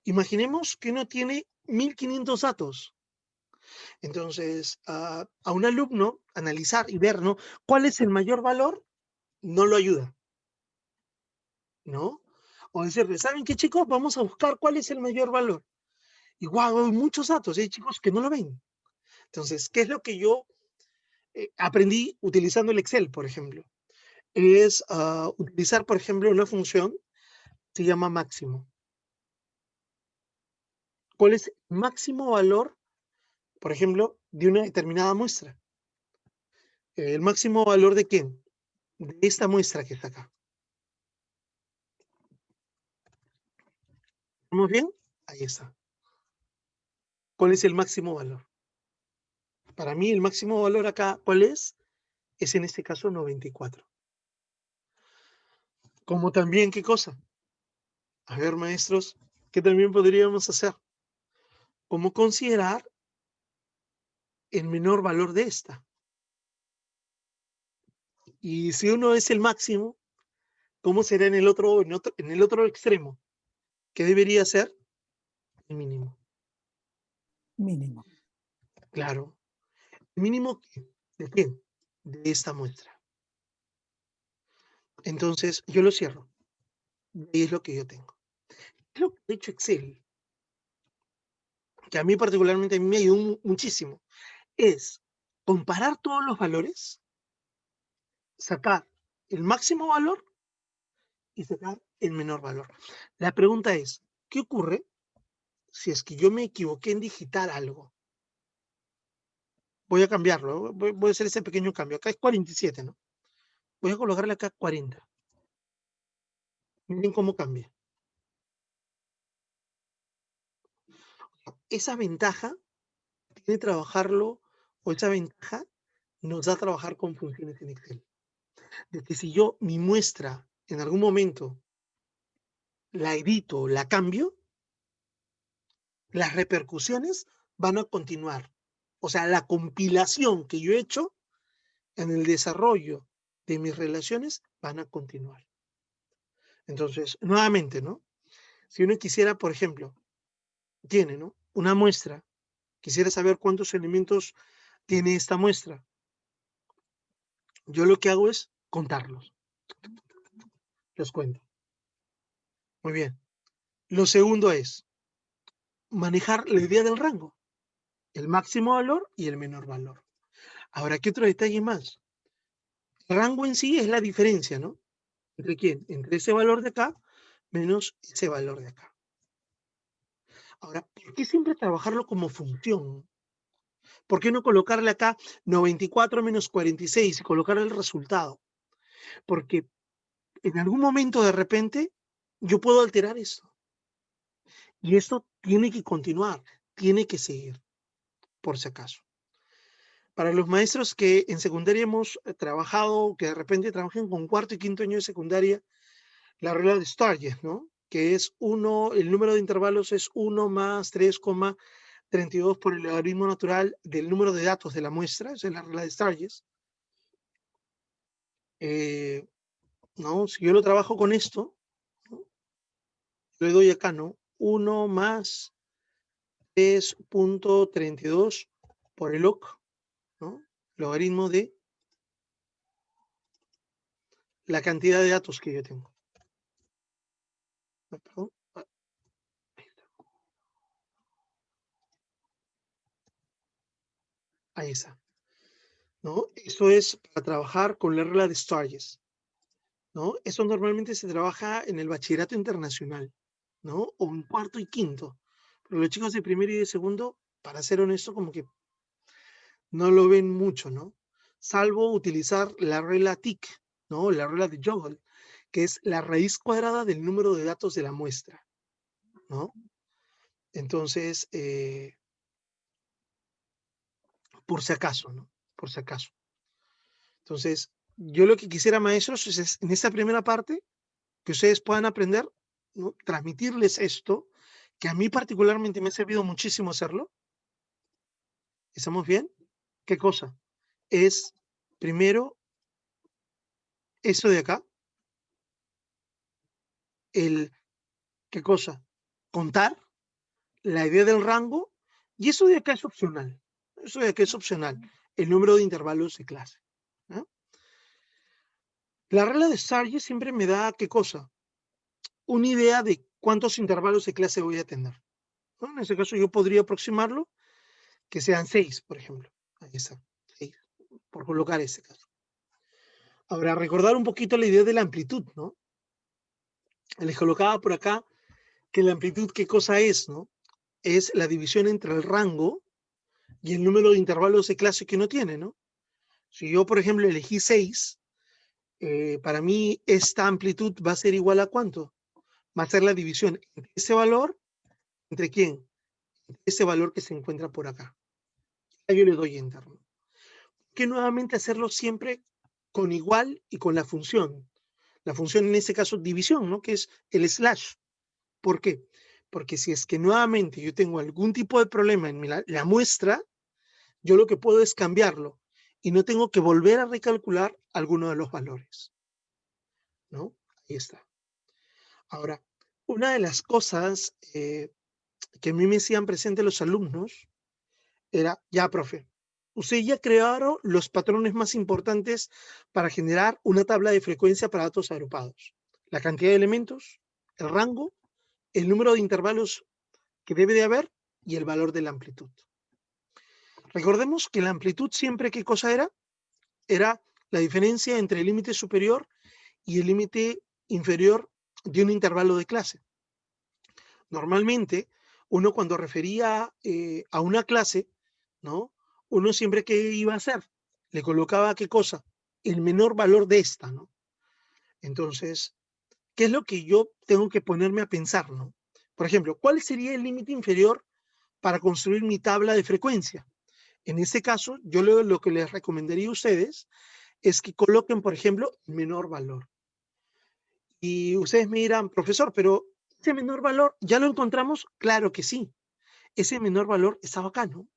Imaginemos que uno tiene 1500 datos. Entonces, a un alumno analizar y ver, ¿no? ¿Cuál es el mayor valor? No lo ayuda, ¿no? O decirle, ¿saben qué, chicos? Vamos a buscar cuál es el mayor valor. Y guau, hay muchos datos, hay chicos que no lo ven. Entonces, ¿qué es lo que yo aprendí utilizando el Excel, por ejemplo? Es utilizar, por ejemplo, una función que se llama máximo. ¿Cuál es el máximo valor, por ejemplo, de una determinada muestra? ¿El máximo valor de quién? De esta muestra que está acá. ¿Estamos bien? Ahí está. ¿Cuál es el máximo valor? Para mí el máximo valor acá, ¿cuál es? Es en este caso 94. Como también, ¿qué cosa? A ver, maestros, ¿qué también podríamos hacer? ¿Cómo considerar el menor valor de esta. Y si uno es el máximo, ¿cómo será en el otro extremo? ¿Qué debería ser? El mínimo. Mínimo. Claro. ¿El mínimo de quién? De esta muestra. Entonces, yo lo cierro. Y es lo que yo tengo. Es lo que ha hecho Excel, que a mí particularmente me ayudó muchísimo. Es comparar todos los valores, sacar el máximo valor y sacar el menor valor. La pregunta es, ¿qué ocurre si es que yo me equivoqué en digitar algo? Voy a cambiarlo, voy a hacer ese pequeño cambio. Acá es 47, ¿no? Voy a colocarle acá 40. Miren cómo cambia. Esa ventaja tiene que trabajarlo, o esa ventaja nos da a trabajar con funciones en Excel. De que si yo mi muestra en algún momento la edito, la cambio, las repercusiones van a continuar. O sea, la compilación que yo he hecho en el desarrollo de mis relaciones van a continuar. Entonces, nuevamente, ¿no? Si uno quisiera, por ejemplo, tiene, ¿no?, una muestra, quisiera saber cuántos elementos tiene esta muestra. Yo lo que hago es contarlos. Los cuento. Muy bien. Lo segundo es manejar la idea del rango, el máximo valor y el menor valor. Ahora, ¿qué otro detalle más? El rango en sí es la diferencia, ¿no? ¿Entre quién? Entre ese valor de acá menos ese valor de acá. Ahora, ¿por qué siempre trabajarlo como función? ¿Por qué no colocarle acá 94 menos 46 y colocarle el resultado? Porque en algún momento de repente yo puedo alterar esto. Y esto tiene que continuar, tiene que seguir, por si acaso. Para los maestros que en secundaria hemos trabajado, que de repente trabajen con cuarto y quinto año de secundaria, la regla de Sturges, ¿no? Que es 1, el número de intervalos es 1 más 3,32 por el logaritmo natural del número de datos de la muestra, esa es la regla de Sturges. ¿No? Si yo lo trabajo con esto, ¿no?, le doy acá, ¿no? 1 más 3,32 por el log, ¿no?, logaritmo de la cantidad de datos que yo tengo. Perdón. Ahí está, ¿no? Eso es para trabajar con la regla de Sturges, ¿no? Eso normalmente se trabaja en el bachillerato internacional, ¿no? O en cuarto y quinto. Pero los chicos de primero y de segundo, para ser honesto, como que no lo ven mucho, ¿no? Salvo utilizar la regla TIC, ¿no? La regla de Jogel, que es la raíz cuadrada del número de datos de la muestra, ¿no? Entonces, por si acaso, ¿no? Por si acaso. Entonces, yo lo que quisiera, maestros, es en esta primera parte, que ustedes puedan aprender, ¿no?, transmitirles esto, que a mí particularmente me ha servido muchísimo hacerlo. ¿Estamos bien? ¿Qué cosa? Es, primero, eso de acá, ¿qué cosa? Contar, la idea del rango, y eso de acá es opcional. Eso de acá es opcional, el número de intervalos de clase, ¿no? La regla de Sturges siempre me da, ¿qué cosa? Una idea de cuántos intervalos de clase voy a tener, ¿no? En este caso yo podría aproximarlo que sean 6, por ejemplo. Ahí está, 6, por colocar ese caso. Ahora, recordar un poquito la idea de la amplitud, ¿no? Les colocaba por acá que la amplitud, ¿qué cosa es, no? Es la división entre el rango y el número de intervalos de clase que uno tiene, ¿no? Si yo, por ejemplo, elegí 6, para mí esta amplitud va a ser igual a ¿cuánto? Va a ser la división entre ese valor, ¿entre quién? Entre ese valor que se encuentra por acá. Ahí yo le doy enter, ¿no? Que nuevamente hacerlo siempre con igual y con la función. La función en este caso división, ¿no?, que es el slash. ¿Por qué? Porque si es que nuevamente yo tengo algún tipo de problema en la muestra, yo lo que puedo es cambiarlo y no tengo que volver a recalcular alguno de los valores, ¿no? Ahí está. Ahora, una de las cosas que a mí me hacían presente los alumnos era, ya, profe, usted ya crearon los patrones más importantes para generar una tabla de frecuencia para datos agrupados. La cantidad de elementos, el rango, el número de intervalos que debe de haber y el valor de la amplitud. Recordemos que la amplitud siempre, ¿qué cosa era? Era la diferencia entre el límite superior y el límite inferior de un intervalo de clase. Normalmente, uno cuando refería a una clase, ¿no? Uno siempre, ¿qué iba a hacer? Le colocaba, ¿qué cosa? El menor valor de esta, ¿no? Entonces, ¿qué es lo que yo tengo que ponerme a pensar, ¿no? Por ejemplo, ¿cuál sería el límite inferior para construir mi tabla de frecuencia? En este caso, yo lo que les recomendaría a ustedes es que coloquen, por ejemplo, el menor valor. Y ustedes me dirán, profesor, pero ese menor valor, ¿ya lo encontramos? Claro que sí. Ese menor valor estaba acá, ¿no?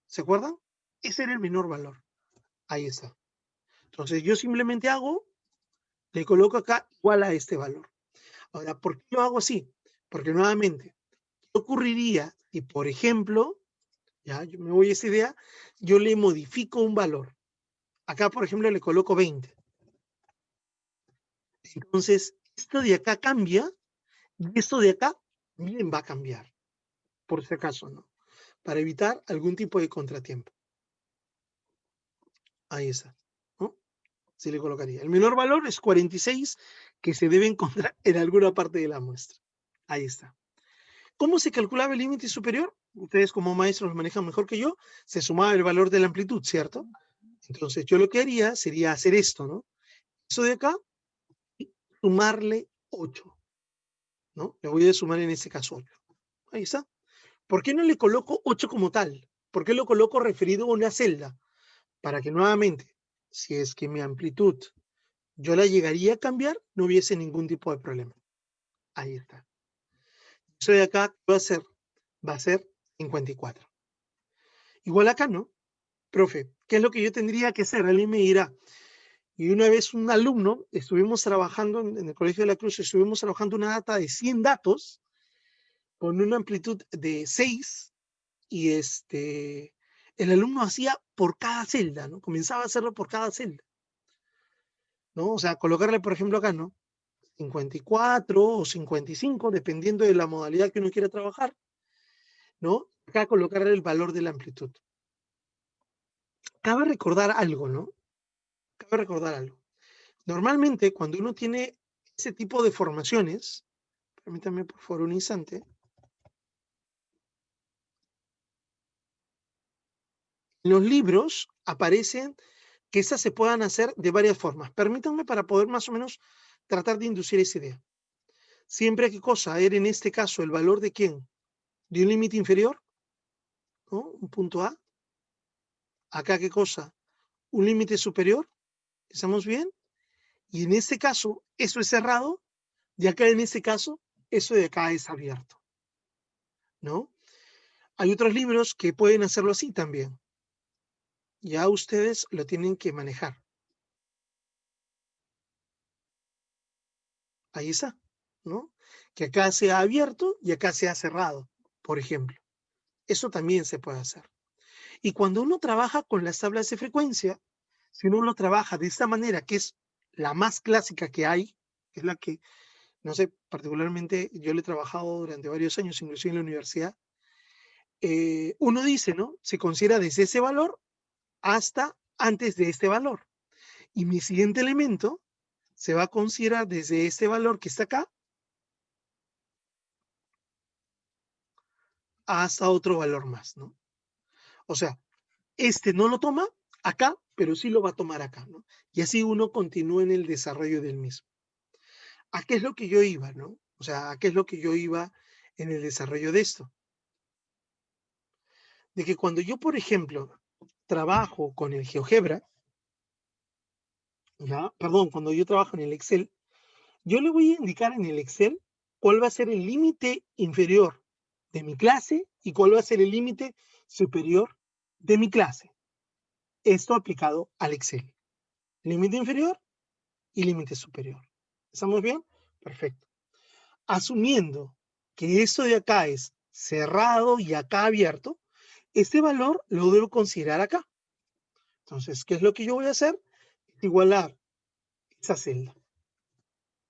¿Se acuerdan? Ese era el menor valor. Ahí está. Entonces, yo simplemente le coloco acá igual a este valor. Ahora, ¿por qué lo hago así? Porque nuevamente, ¿qué ocurriría si, por ejemplo, ya yo me voy a esa idea, yo le modifico un valor? Acá, por ejemplo, le coloco 20. Entonces, esto de acá cambia y esto de acá también va a cambiar, por si acaso, ¿no? Para evitar algún tipo de contratiempo. Ahí está, ¿no? Sí le colocaría. El menor valor es 46, que se debe encontrar en alguna parte de la muestra. Ahí está. ¿Cómo se calculaba el límite superior? Ustedes como maestros lo manejan mejor que yo. Se sumaba el valor de la amplitud, ¿cierto? Entonces yo lo que haría sería hacer esto, ¿no? Eso de acá, sumarle 8, ¿no? Le voy a sumar en este caso 8. Ahí está. ¿Por qué no le coloco 8 como tal? ¿Por qué lo coloco referido a una celda? Para que nuevamente, si es que mi amplitud yo la llegaría a cambiar, no hubiese ningún tipo de problema. Ahí está. Eso de acá va a ser 54. Igual acá, ¿no? Profe, ¿qué es lo que yo tendría que hacer? Alguien me dirá. Y una vez un alumno, estuvimos trabajando en el Colegio de la Cruz, estuvimos trabajando una data de 100 datos con una amplitud de 6 y el alumno hacía por cada celda, ¿no? Comenzaba a hacerlo por cada celda, ¿no? O sea, colocarle, por ejemplo, acá, ¿no? 54 o 55, dependiendo de la modalidad que uno quiera trabajar, ¿no? Acá colocarle el valor de la amplitud. Cabe recordar algo, ¿no? Cabe recordar algo. Normalmente, cuando uno tiene ese tipo de formaciones, permítanme por favor un instante. En los libros aparecen que estas se puedan hacer de varias formas. Permítanme para poder más o menos tratar de inducir esa idea. Siempre que cosa era en este caso el valor de quién? De un límite inferior, ¿no? Un punto A. Acá qué cosa? Un límite superior. ¿Estamos bien? Y en este caso, eso es cerrado. Y acá en este caso, eso de acá es abierto, ¿no? Hay otros libros que pueden hacerlo así también. Ya ustedes lo tienen que manejar. Ahí está, ¿no? Que acá sea abierto y acá sea cerrado, por ejemplo. Eso también se puede hacer. Y cuando uno trabaja con las tablas de frecuencia, si uno lo trabaja de esta manera, que es la más clásica que hay, es la que, no sé, particularmente yo le he trabajado durante varios años, inclusive en la universidad, uno dice, ¿no? Se considera desde ese valor hasta antes de este valor. Y mi siguiente elemento se va a considerar desde este valor que está acá hasta otro valor más, ¿no? O sea, este no lo toma acá, pero sí lo va a tomar acá, ¿no? Y así uno continúa en el desarrollo del mismo. ¿A qué es lo que yo iba, no? O sea, ¿a qué es lo que yo iba en el desarrollo de esto? De que cuando yo, por ejemplo, trabajo con el GeoGebra, ¿ya? Perdón, cuando yo trabajo en el Excel, yo le voy a indicar en el Excel cuál va a ser el límite inferior de mi clase y cuál va a ser el límite superior de mi clase. Esto aplicado al Excel. Límite inferior y límite superior. ¿Estamos bien? Perfecto. Asumiendo que esto de acá es cerrado y acá abierto, este valor lo debo considerar acá. Entonces, ¿qué es lo que yo voy a hacer? Igualar esa celda.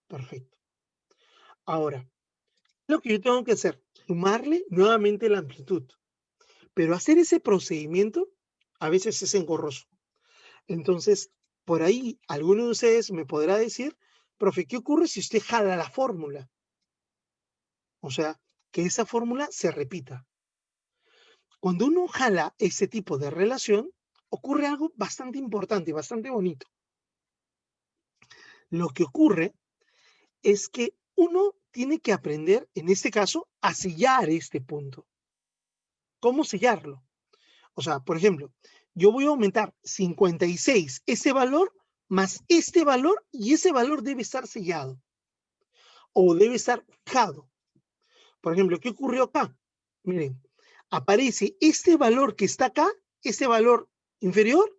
Perfecto. Ahora, lo que yo tengo que hacer, sumarle nuevamente la amplitud. Pero hacer ese procedimiento a veces es engorroso. Entonces, por ahí, alguno de ustedes me podrá decir, profe, ¿qué ocurre si usted jala la fórmula? O sea, que esa fórmula se repita. Cuando uno jala ese tipo de relación, ocurre algo bastante importante y bastante bonito. Lo que ocurre es que uno tiene que aprender, en este caso, a sellar este punto. ¿Cómo sellarlo? O sea, por ejemplo, yo voy a aumentar 56, ese valor, más este valor, y ese valor debe estar sellado o debe estar fijado. Por ejemplo, ¿qué ocurrió acá? Miren, aparece este valor que está acá, este valor inferior,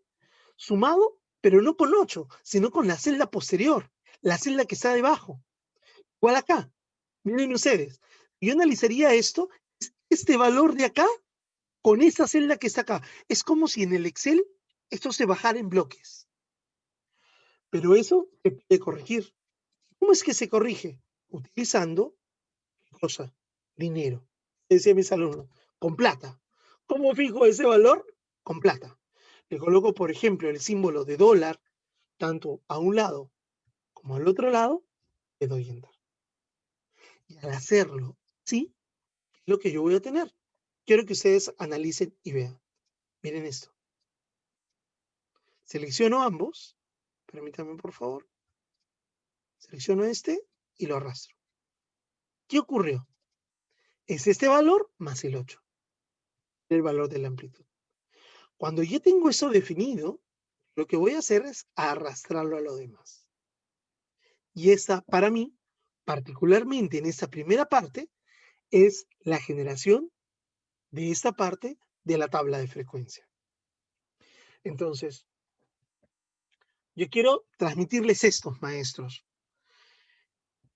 sumado, pero no con 8, sino con la celda posterior, la celda que está debajo. Igual acá. Miren ustedes, yo analizaría esto, este valor de acá, con esa celda que está acá. Es como si en el Excel esto se bajara en bloques. Pero eso se puede corregir. ¿Cómo es que se corrige? Utilizando cosa, dinero. Decía mis alumnos, con plata. ¿Cómo fijo ese valor? Con plata. Le coloco, por ejemplo, el símbolo de dólar, tanto a un lado como al otro lado, le doy enter. Y al hacerlo, sí, es lo que yo voy a tener. Quiero que ustedes analicen y vean. Miren esto. Selecciono ambos. Permítanme, por favor. Selecciono este y lo arrastro. ¿Qué ocurrió? Es este valor más el 8, el valor de la amplitud. Cuando ya tengo eso definido, lo que voy a hacer es arrastrarlo a lo demás. Y esta, para mí, particularmente en esta primera parte, es la generación de esta parte de la tabla de frecuencia. Entonces, yo quiero transmitirles esto, maestros.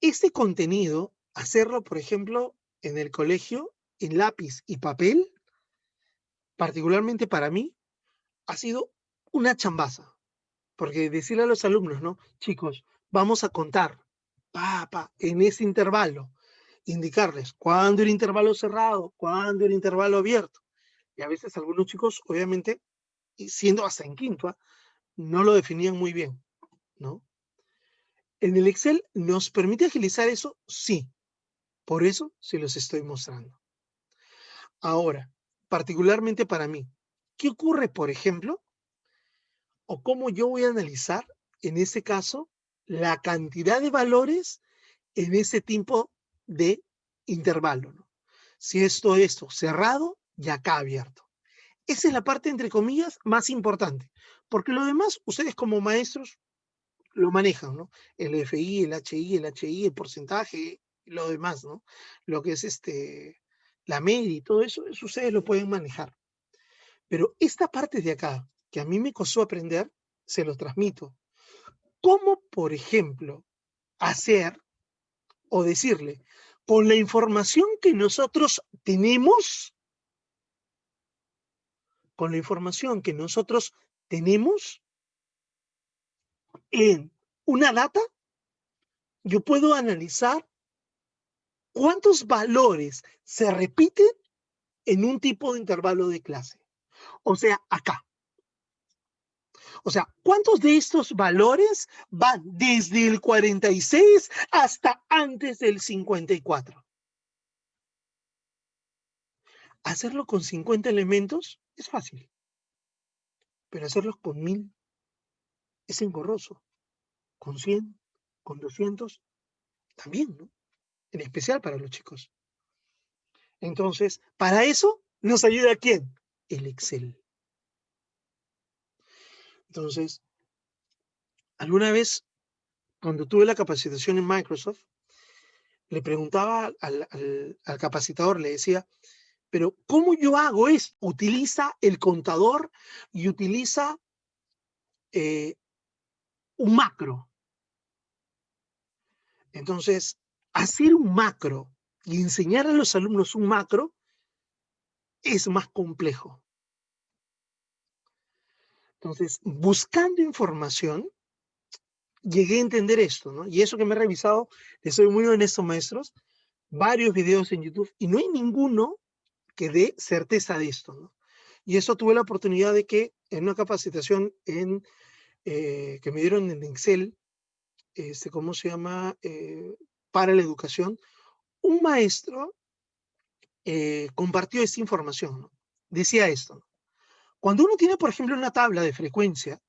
Este contenido, hacerlo, por ejemplo, en el colegio, en lápiz y papel, particularmente para mí, ha sido una chambaza. Porque decirle a los alumnos, ¿no? Chicos, vamos a contar, en ese intervalo, indicarles cuándo era intervalo cerrado, cuándo era intervalo abierto. Y a veces algunos chicos, obviamente, y siendo hasta en quinto, no lo definían muy bien, ¿no? En el Excel nos permite agilizar eso, sí. Por eso se los estoy mostrando. Ahora, particularmente para mí, ¿qué ocurre, por ejemplo, o cómo yo voy a analizar, en este caso, la cantidad de valores en ese tipo de intervalo, ¿no? Si esto cerrado y acá abierto. Esa es la parte, entre comillas, más importante, porque lo demás, ustedes como maestros lo manejan, ¿no? El FI, el HI, el porcentaje, lo demás, ¿no? Lo que es la media y todo eso, eso ustedes lo pueden manejar. Pero esta parte de acá, que a mí me costó aprender, se lo transmito. ¿Cómo, por ejemplo, hacer o decirle, con la información que nosotros tenemos, en una data, yo puedo analizar cuántos valores se repiten en un tipo de intervalo de clase? O sea, acá. O sea, ¿cuántos de estos valores van desde el 46 hasta antes del 54? Hacerlo con 50 elementos es fácil, pero hacerlo con 1000 es engorroso. Con 100, con 200, también, ¿no? En especial para los chicos. Entonces, para eso nos ayuda ¿quién? El Excel. Entonces, alguna vez, cuando tuve la capacitación en Microsoft, le preguntaba al capacitador, le decía, Pero ¿cómo yo hago esto? Utiliza el contador y utiliza un macro. Entonces, hacer un macro y enseñar a los alumnos un macro es más complejo. Entonces, buscando información, llegué a entender esto, ¿no? Y eso que me he revisado, les soy muy honesto, maestros, varios videos en YouTube, y no hay ninguno que dé certeza de esto, ¿no? Y eso tuve la oportunidad de que en una capacitación que me dieron en Excel, ¿cómo se llama? Para la educación, un maestro compartió esta información, ¿no? Decía esto, ¿no? Cuando uno tiene, por ejemplo, una tabla de frecuencia,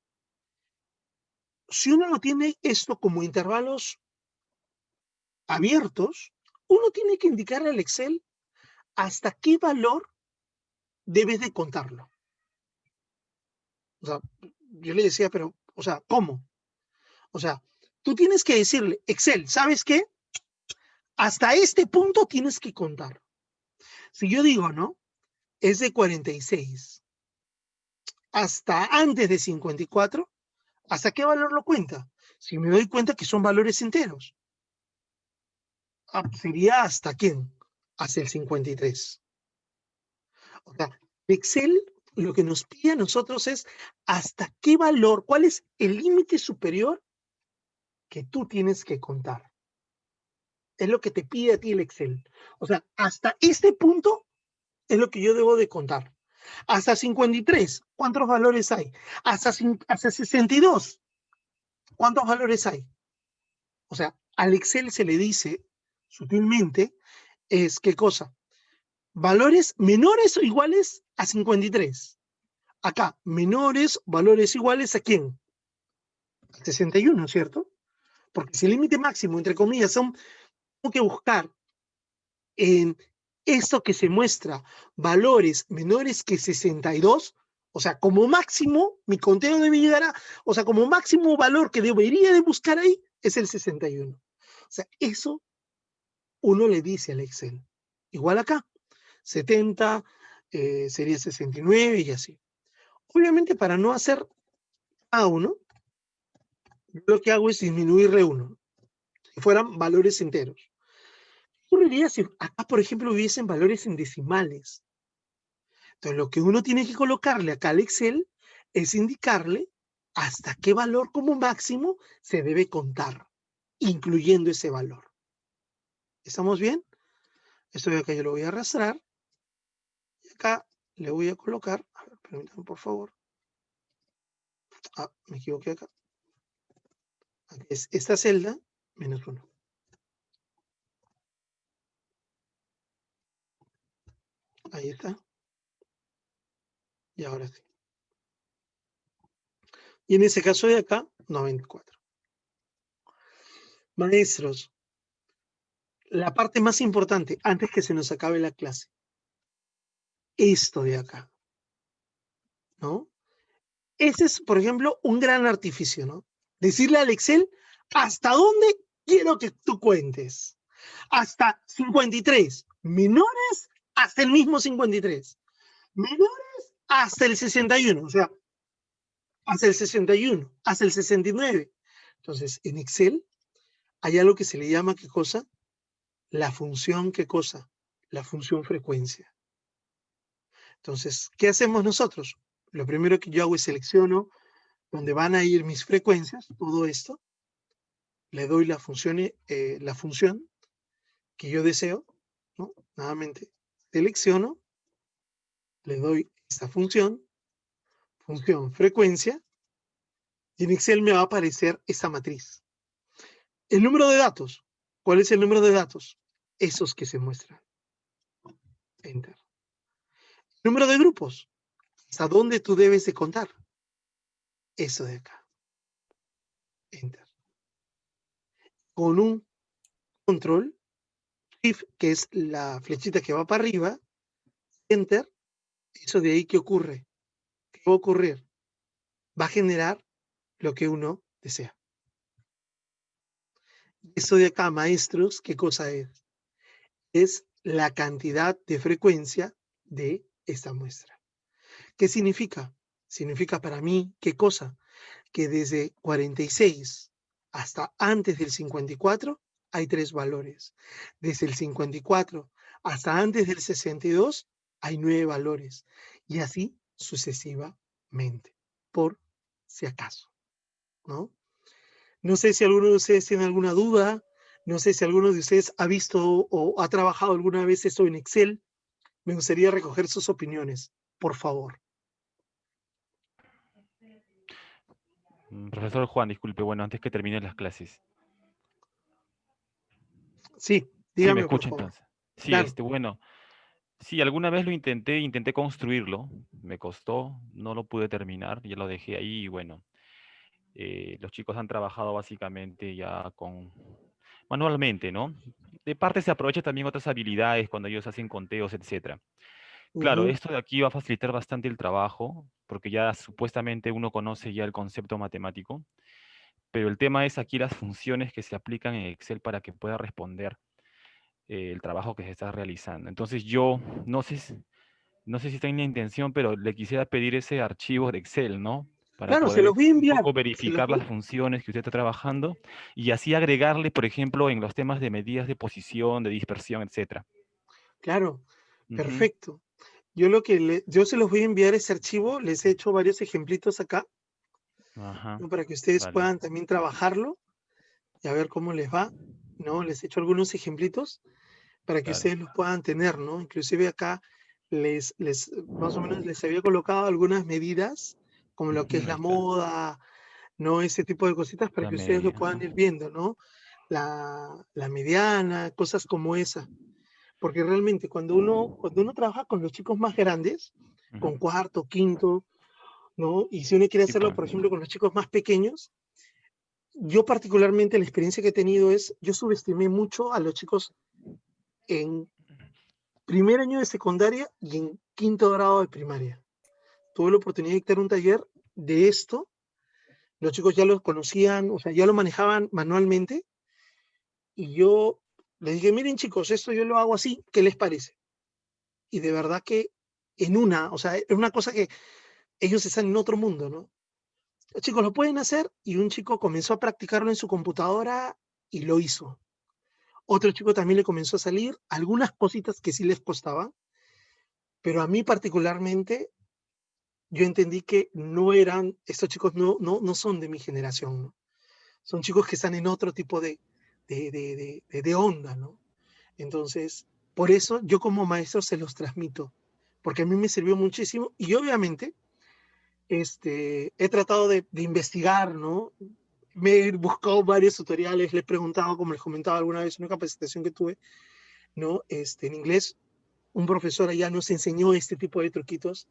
si uno no tiene esto como intervalos abiertos, uno tiene que indicarle al Excel hasta qué valor debes de contarlo. O sea, yo le decía, pero, o sea, ¿cómo? O sea, tú tienes que decirle, Excel, ¿sabes qué? Hasta este punto tienes que contar. Si yo digo, ¿no? Es de 46 hasta antes de 54, ¿hasta qué valor lo cuenta? Si me doy cuenta que son valores enteros. Sería ¿hasta quién? Hasta el 53. O sea, Excel lo que nos pide a nosotros es hasta qué valor, cuál es el límite superior que tú tienes que contar. Es lo que te pide a ti el Excel. O sea, hasta este punto es lo que yo debo de contar. Hasta 53, ¿cuántos valores hay? Hasta 62, ¿cuántos valores hay? O sea, al Excel se le dice sutilmente, es ¿qué cosa? Valores menores o iguales a 53. Acá, menores, valores iguales a ¿quién? A 61, ¿cierto? Porque si el límite máximo, entre comillas, tengo que buscar en esto que se muestra valores menores que 62, o sea, como máximo, mi conteo debe llegar a, o sea, como máximo valor que debería de buscar ahí es el 61. O sea, eso uno le dice al Excel. Igual acá, 70, sería 69 y así. Obviamente, para no hacer a uno, lo que hago es disminuirle uno, si fueran valores enteros. ¿Qué ocurriría si acá, por ejemplo, hubiesen valores en decimales? Entonces, lo que uno tiene que colocarle acá al Excel es indicarle hasta qué valor como máximo se debe contar, incluyendo ese valor. ¿Estamos bien? Esto de acá yo lo voy a arrastrar. Y acá le voy a colocar, a ver, permítanme por favor. Ah, me equivoqué acá. Aquí es esta celda, -1. Ahí está. Y ahora sí. Y en ese caso de acá, 94. Maestros, la parte más importante, antes que se nos acabe la clase. Esto de acá, ¿no? Ese es, por ejemplo, un gran artificio, ¿no? Decirle al Excel, ¿hasta dónde quiero que tú cuentes? Hasta 53. Menores, hasta el mismo 53. Menores, hasta el 61. O sea, hasta el 61, hasta el 69. Entonces, en Excel hay algo que se le llama, ¿qué cosa? La función, ¿qué cosa? La función frecuencia. Entonces, ¿qué hacemos nosotros? Lo primero que yo hago es selecciono donde van a ir mis frecuencias, todo esto, le doy la función que yo deseo, ¿no? Nuevamente, selecciono, le doy esta función frecuencia, y en Excel me va a aparecer esta matriz. El número de datos. ¿Cuál es el número de datos? Esos que se muestran. Enter. Número de grupos. ¿Hasta dónde tú debes de contar? Eso de acá. Enter. Con un control, Shift, que es la flechita que va para arriba, Enter. Eso de ahí, ¿qué ocurre? ¿Qué va a ocurrir? Va a generar lo que uno desea. Eso de acá, maestros, ¿qué cosa es? Es la cantidad de frecuencia de esta muestra. ¿Qué significa? Significa para mí, ¿qué cosa? Que desde 46 hasta antes del 54 hay 3 valores. Desde el 54 hasta antes del 62 hay 9 valores. Y así sucesivamente, por si acaso, ¿no? No sé si alguno de ustedes tiene alguna duda, no sé si alguno de ustedes ha visto o ha trabajado alguna vez esto en Excel. Me gustaría recoger sus opiniones, por favor. Profesor Juan, disculpe, bueno, antes que termine las clases. Sí, Sí, me dígame, por escucha favor. entonces. Sí, Claro. bueno, sí, alguna vez lo intenté construirlo, me costó, no lo pude terminar, ya lo dejé ahí y bueno, los chicos han trabajado básicamente ya con manualmente, ¿no? De parte se aprovecha también otras habilidades cuando ellos hacen conteos, etcétera. Claro, Ujú. esto de aquí va a facilitar bastante el trabajo, porque ya supuestamente uno conoce ya el concepto matemático, pero el tema es aquí las funciones que se aplican en Excel para que pueda responder el trabajo que se está realizando. Entonces yo no sé si tengo la intención, pero le quisiera pedir ese archivo de Excel, ¿no? Para Claro, se poder los voy a un enviar. poco verificar las funciones que usted está trabajando y así agregarle, por ejemplo, en los temas de medidas de posición, de dispersión, etcétera. Claro, Ujú. perfecto. Yo se los voy a enviar ese archivo, les he hecho varios ejemplitos acá, Ajá, ¿no? Para que ustedes vale, puedan también trabajarlo y a ver cómo les va, ¿no? Les he hecho algunos ejemplitos para que claro. ustedes los puedan tener, ¿no? Inclusive acá más o menos les había colocado algunas medidas, como lo que es Ujú, ahí la está, moda, ¿no? Ese tipo de cositas para la que ustedes lo media. puedan Ajá. ir viendo, ¿no? La mediana, cosas como esa. Porque realmente cuando uno trabaja con los chicos más grandes, Ujú. con cuarto, quinto, ¿no? Y si uno quiere Sí, hacerlo, pues. por ejemplo, con los chicos más pequeños, yo particularmente la experiencia que he tenido es, yo subestimé mucho a los chicos en primer año de secundaria y en quinto grado de primaria. Tuve la oportunidad de dictar un taller de esto, los chicos ya lo conocían, o sea, ya lo manejaban manualmente, y yo les dije, miren chicos, esto yo lo hago así, ¿qué les parece? Y de verdad que o sea, es una cosa que ellos están en otro mundo, ¿no? Los chicos lo pueden hacer y un chico comenzó a practicarlo en su computadora y lo hizo. Otro chico también le comenzó a salir algunas cositas que sí les costaban, pero a mí particularmente yo entendí que estos chicos no son de mi generación, ¿no? Son chicos que están en otro tipo de onda, ¿no? Entonces, por eso yo como maestro se los transmito, porque a mí me sirvió muchísimo y obviamente he tratado de investigar, ¿no? Me he buscado varios tutoriales, le he preguntado, como les comentaba alguna vez, una capacitación que tuve, ¿no? En inglés, un profesor allá nos enseñó este tipo de truquitos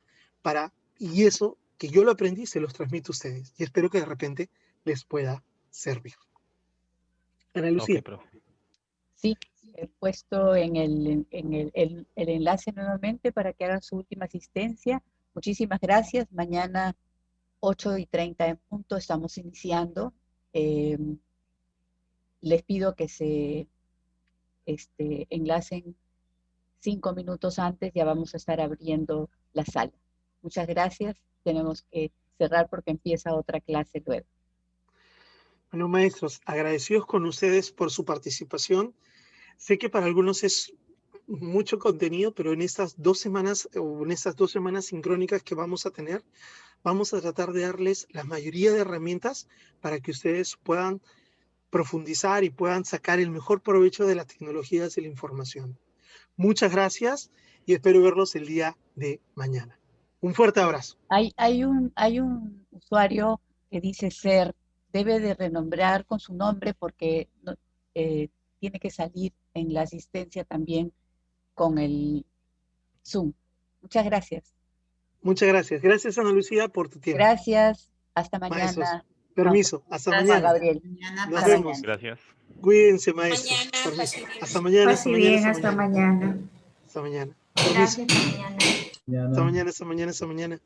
y eso que yo lo aprendí, se los transmito a ustedes y espero que de repente les pueda servir. Ana Ok, Lucía, profe. Sí, he puesto el enlace nuevamente para que hagan su última asistencia. Muchísimas gracias. Mañana 8:30 en punto estamos iniciando. Eh, Les pido que se enlacen 5 minutos antes, ya vamos a estar abriendo la sala. Muchas gracias. Tenemos que cerrar porque empieza otra clase luego. bueno, maestros, agradecidos con ustedes por su participación. Sé que para algunos es mucho contenido, pero en estas 2 semanas o en estas 2 semanas sincrónicas que vamos a tener, vamos a tratar de darles la mayoría de herramientas para que ustedes puedan profundizar y puedan sacar el mejor provecho de las tecnologías de la información. Muchas gracias y espero verlos el día de mañana. Un fuerte abrazo. Hay un usuario que dice ser, debe de renombrar con su nombre porque tiene que salir en la asistencia también con el Zoom. Muchas gracias. Muchas gracias. Gracias, Ana Lucía, por tu tiempo. Gracias. Hasta Maestros, mañana. permiso. Hasta Juan Gracias. mañana. Gabriel. Mañana Nos Hasta pase vemos. mañana. Gracias. Cuídense, maestros. mañana, Permiso. pase bien. Hasta mañana, hasta Pase mañana, bien, hasta hasta mañana. mañana. Hasta mañana. Permiso. Gracias, hasta mañana. Hasta mañana, hasta mañana, hasta mañana.